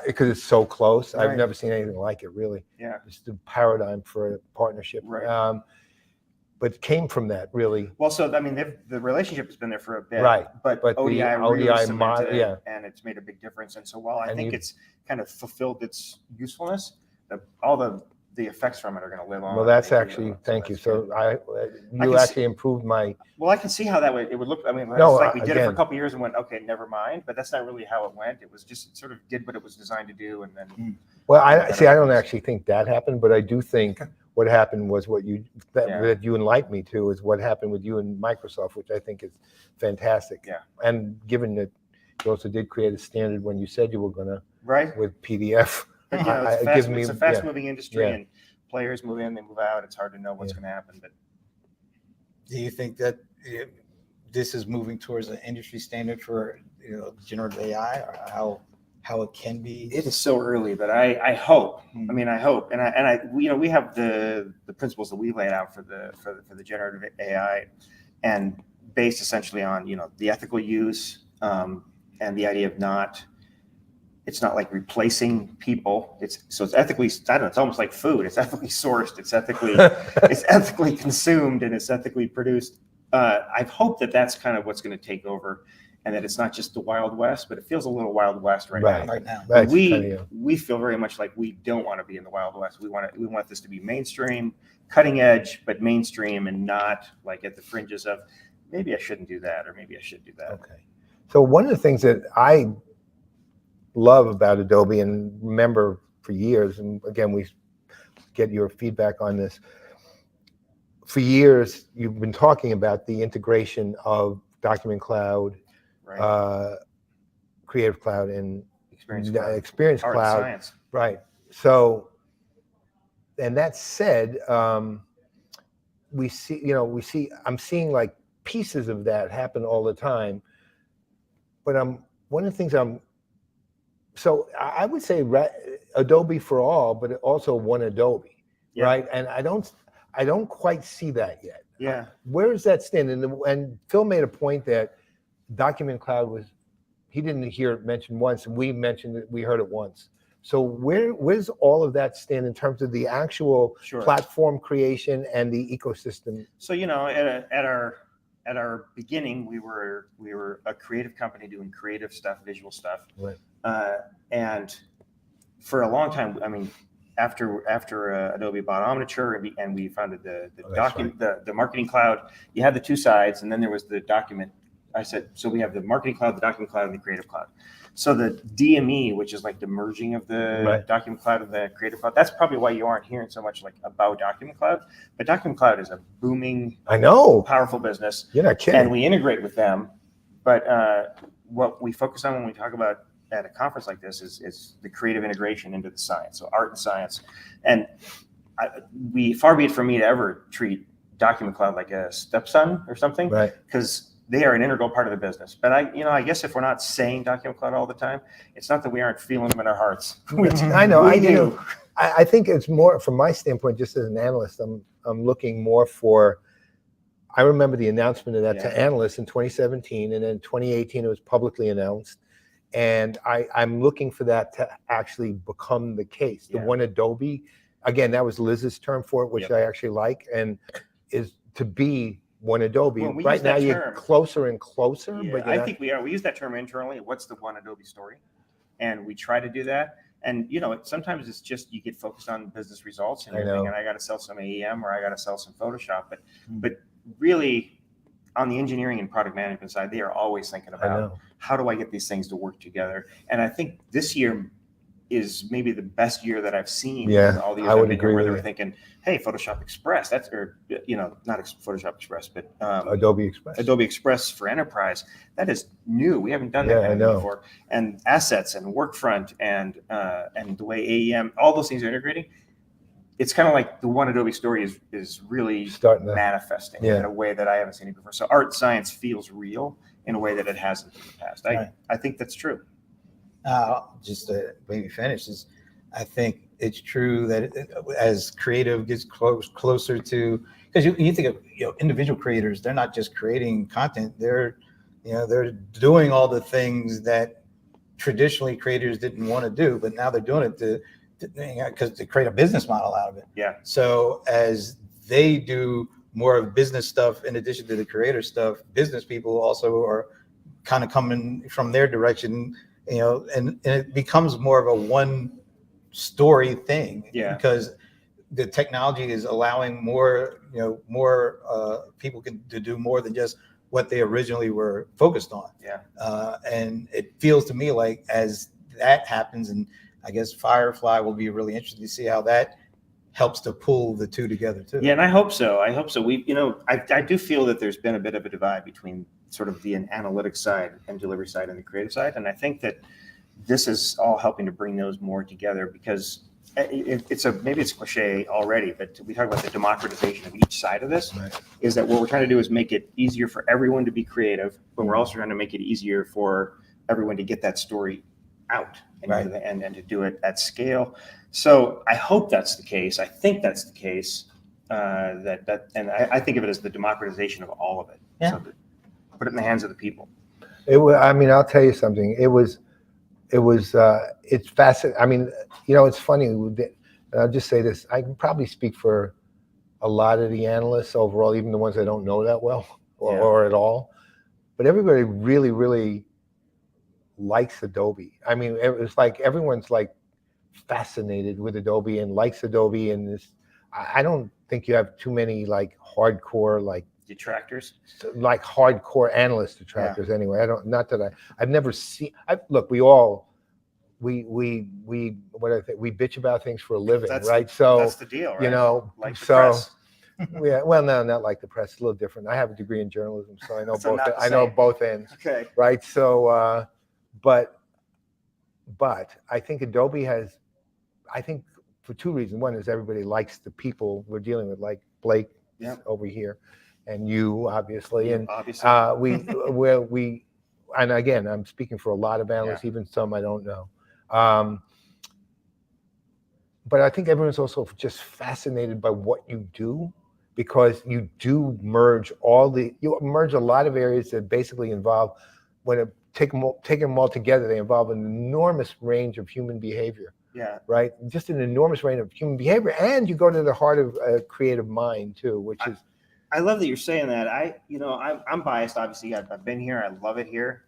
Because it's so close. I've never seen anything like it, really. Yeah. It's the paradigm for a partnership. Right. But it came from that, really. Well, so I mean, the relationship has been there for a bit, Right. But the ODI really cemented it, yeah. and it's made a big difference. And so while I And think you- it's kind of fulfilled its usefulness, all the effects from it are going to live on. Well, that's and actually, so thank you. that's So good. you actually improved my. Well, I can see how that it would look. I mean, it's No, like we did it for a again. couple of years and went, okay, never mind. But that's not really how it went. It was just, it sort of did what it was designed to do, and then. Well, I don't actually think that happened, but I do think what happened was what you that you enlightened me to is what happened with you and Microsoft, which I think is fantastic. Yeah. And given that you also did create a standard when you said you were going to, right, with PDF. But, you know, it's a fast-moving industry, and players move in, they move out. It's hard to know what's going to happen. But do you think that this is moving towards an industry standard for generative AI, or how it can be? It is so early, but I hope. I mean, I hope, and I we have the principles that we laid out for the generative AI, and based essentially on the ethical use, and the idea of it's not like replacing people. It's ethically, I don't know, it's almost like food. It's ethically sourced. It's ethically consumed, and it's ethically produced. I hope that that's kind of what's going to take over, and that it's not just the Wild West, but it feels a little Wild West right now. Right. We feel very much like we don't want to be in the Wild West. We want this to be mainstream, cutting edge, but mainstream, and not like at the fringes of maybe I shouldn't do that, or maybe I should do that. Okay. So one of the things that I love about Adobe, and remember for years, and again, we get your feedback on this. For years, you've been talking about the integration of Document Cloud, Creative Cloud, and Experience Art Cloud. Science. Right. So, and that said, we see, I'm seeing like pieces of that happen all the time. But one of the things so I would say Adobe for all, but also one Adobe, right? And I don't quite see that yet. Yeah. Where does that stand? And Phil made a point that Document Cloud he didn't hear it mentioned once, and we mentioned it, we heard it once. So where's all of that stand in terms of the actual platform creation and the ecosystem? So at our beginning, we were a creative company doing creative stuff, visual stuff, right. And for a long time, I mean, after Adobe bought Omniture and we founded the Marketing Cloud, you had the two sides, and then there was the document. I said, so we have the Marketing Cloud, the Document Cloud, and the Creative Cloud. So the DME, which is like the merging of the Document Cloud and the Creative Cloud, that's probably why you aren't hearing so much like about Document Cloud. But Document Cloud is a booming, powerful business. You're not kidding. And we integrate with them. But what we focus on when we talk about at a conference like this is the creative integration into the science, so art and science. And far be it from me to ever treat Document Cloud like a stepson or something, because they are an integral part of the business. But I guess if we're not saying Document Cloud all the time, it's not that we aren't feeling them in our hearts. I know. We do. I think it's more from my standpoint, just as an analyst, I'm looking more for. I remember the announcement of that to analysts in 2017, and then 2018 it was publicly announced. And I'm looking for that to actually become the case. The one Adobe, again, that was Liz's term for it, which I actually like, and is to be one Adobe. Well, right now, you're closer and closer. Yeah, but I think we are. We use that term internally. What's the one Adobe story? And we try to do that. And sometimes it's just you get focused on business results, and you're thinking, I got to sell some AEM or I got to sell some Photoshop. But really, on the engineering and product management side, they are always thinking about how do I get these things to work together. And I think this year is maybe the best year that I've seen. Yeah, all the years I would I've been agree here where with they're you. thinking, hey, Photoshop Express, not Photoshop Express, but Adobe Express. Adobe Express for Enterprise. That is new. We haven't done that kind of thing before. And assets and Workfront and the way AEM, all those things are integrating. it's kind of like the One Adobe story is really starting to manifesting yeah. in a way that I haven't seen it before. So art science feels real in a way that it hasn't in the past. I think that's true. Just to maybe finish is, I think it's true that as creative gets closer to, because you think of individual creators, they're not just creating content, they're doing all the things that traditionally creators didn't want to do, but now they're doing it to create a business model out of it. Yeah. So as they do more of business stuff in addition to the creator stuff, business people also are kind of coming from their direction, and it becomes more of a one story thing. Yeah. Because the technology is allowing more people to do more than just what they originally were focused on. Yeah. And it feels to me like as that happens, and I guess Firefly will be really interesting to see how that helps to pull the two together too. Yeah, and I hope so. I do feel that there's been a bit of a divide between sort of the analytics side and delivery side and the creative side. And I think that this is all helping to bring those more together, because maybe it's cliche already, but we talk about the democratization of each side of this. Right. Is that what we're trying to do is make it easier for everyone to be creative, but we're also trying to make it easier for everyone to get that story out and, right. and to do it at scale. So I hope that's the case. I think that's the case. And I think of it as the democratization of all of it. Yeah. So put it in the hands of the people. I'll tell you something. It's fascinating. I mean, it's funny. I'll just say this. I can probably speak for a lot of the analysts overall, even the ones I don't know that well or at all. But everybody really, really likes Adobe. I mean, it's like everyone's like fascinated with Adobe and likes Adobe. And this, I don't think you have too many like hardcore detractors, like hardcore analyst detractors. Yeah. Anyway, I've never seen. Look, we bitch about things for a living, right? So that's the deal, right? Like the so press. yeah. Well, no, not like the press. It's a little different. I have a degree in journalism, so I know So both. not the I know same. both ends. Okay. Right. So, but I think Adobe has. I think for two reasons. One is everybody likes the people we're dealing with, like Blake over here, and you obviously, and we, and again, I'm speaking for a lot of analysts, even some I don't know. But I think everyone's also just fascinated by what you do, because you do merge you merge a lot of areas that basically involve, take them all together, they involve an enormous range of human behavior. Yeah. Right. Just an enormous range of human behavior, and you go to the heart of a creative mind too, which is. I love that you're saying that. I'm biased. Obviously, I've been here. I love it here,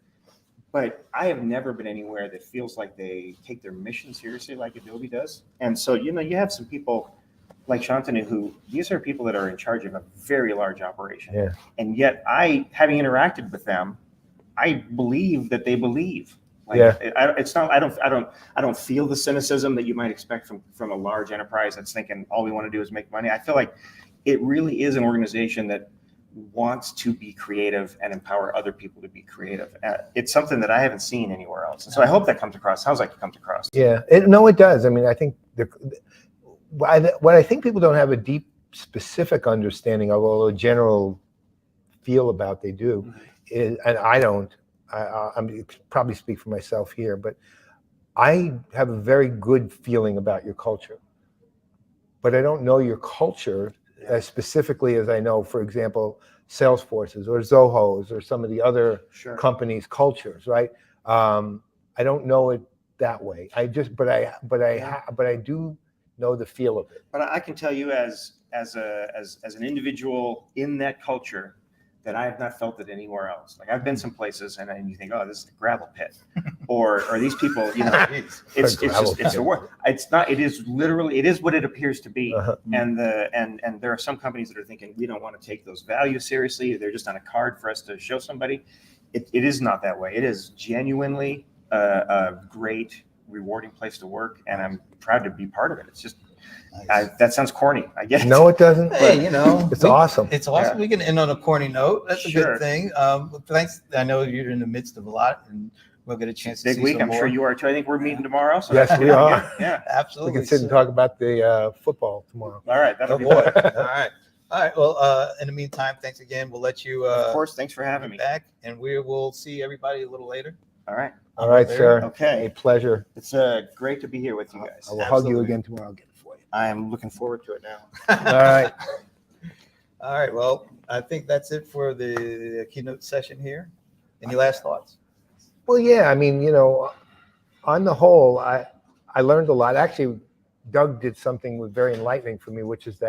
but I have never been anywhere that feels like they take their mission seriously like Adobe does. And so, you have some people like Shantanu these are people that are in charge of a very large operation. Yeah. And yet, having interacted with them, I believe that they believe. It's not. I don't feel the cynicism that you might expect from a large enterprise that's thinking all we want to do is make money. I feel like it really is an organization that wants to be creative and empower other people to be creative. It's something that I haven't seen anywhere else. And so I hope that comes across. Sounds like it comes across. Yeah. It does. I mean, I think what I think people don't have a deep, specific understanding of, although a general feel about they do, is, and I don't. I'm probably speak for myself here, but I have a very good feeling about your culture, but I don't know your culture as specifically as I know, for example, Salesforce's or Zoho's or some of the other companies' cultures, right? I don't know it that way. I do know the feel of it. But I can tell you as an individual in that culture, that I have not felt it anywhere else. Like I've been some places and you think, oh, this is a gravel pit, or these people, it's the word. It's not. It is literally. It is what it appears to be. And there are some companies that are thinking we don't want to take those values seriously. They're just on a card for us to show somebody. It is not that way. It is genuinely a great, rewarding place to work, and I'm proud to be part of it. It's just. That sounds corny. I get it. No, it doesn't. Hey, it's awesome. It's awesome. Yeah. We can end on a corny note. That's a Sure. good thing. Thanks. I know you're in the midst of a lot, and we'll get a chance to Big see week. some I'm more. sure you are too. I think we're meeting tomorrow. So Yes, that's we gonna be are. good. Yeah, Absolutely. We can sit and talk about the football tomorrow. All right. Oh That'll be boy. fun. All right. All right. Well, in the meantime, thanks again. We'll let you. Of course. Thanks for having me. Back, and we will see everybody a little later. All right. All right, sir. Okay. A pleasure. It's great to be here with you guys. I will hug you again tomorrow. I'll get it for you. I am looking forward to it now. All right. All right. Well, I think that's it for the keynote session here. Any last thoughts? Well, yeah. I mean, on the whole, I learned a lot. Actually, Doug did something very enlightening for me, which is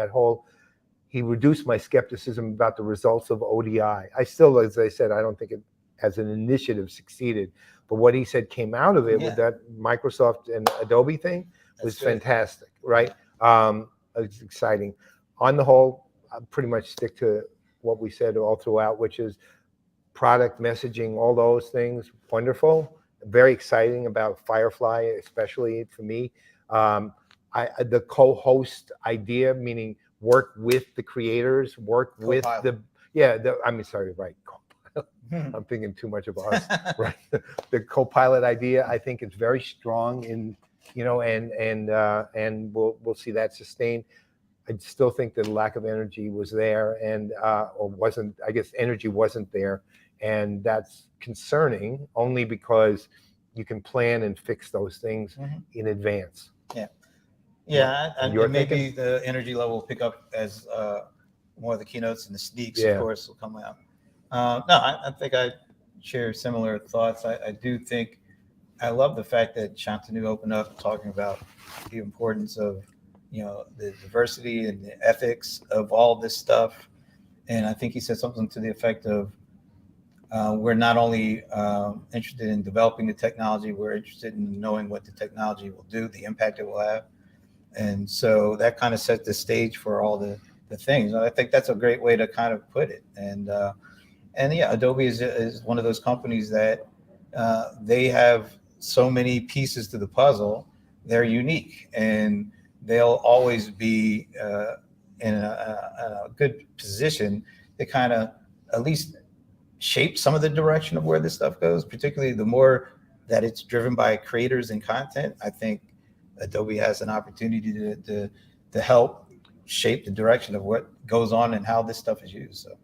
he reduced my skepticism about the results of ODI. I still, as I said, I don't think it as an initiative succeeded, but what he said came out of it with that Microsoft and Adobe thing was fantastic, right? It's exciting. On the whole, I pretty much stick to what we said all throughout, which is product messaging, all those things, wonderful, very exciting about Firefly, especially for me. The co-host idea, meaning work with the creators, work with I'm thinking too much of us, right? The co-pilot idea, I think, is very strong and we'll see that sustained. I still think the lack of energy was there or wasn't, I guess energy wasn't there. And that's concerning only because you can plan and fix those things in advance. Yeah. Yeah. And maybe thinking? the energy level will pick up as more of the keynotes and the sneaks, of course, will come out. No, I think I share similar thoughts. I do think I love the fact that Shantanu opened up talking about the importance of the diversity and the ethics of all this stuff. And I think he said something to the effect of we're not only interested in developing the technology, we're interested in knowing what the technology will do, the impact it will have. And so that kind of set the stage for all the things. And I think that's a great way to kind of put it. And yeah, Adobe is one of those companies that they have so many pieces to the puzzle. They're unique, and they'll always be in a good position to kind of at least shape some of the direction of where this stuff goes, particularly the more that it's driven by creators and content. I think Adobe has an opportunity to help shape the direction of what goes on and how this stuff is used. So,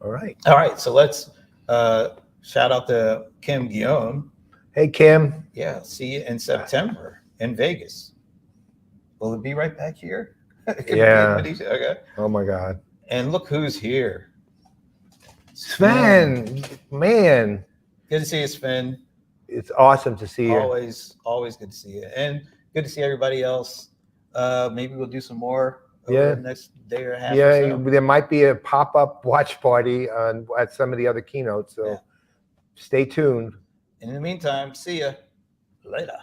all right. So let's shout out to Kim Guillaume. Hey, Kim. Yeah, see you in September in Vegas. Will it be right back here? Yeah. Okay. Oh my God. And look who's here. Sven, man. Good to see you, Sven. It's awesome to see you. Always good to see you. And good to see everybody else. Maybe we'll do some more over the next day or a half. Yeah, there might be a pop-up watch party at some of the other keynotes. So stay tuned. In the meantime, see ya later.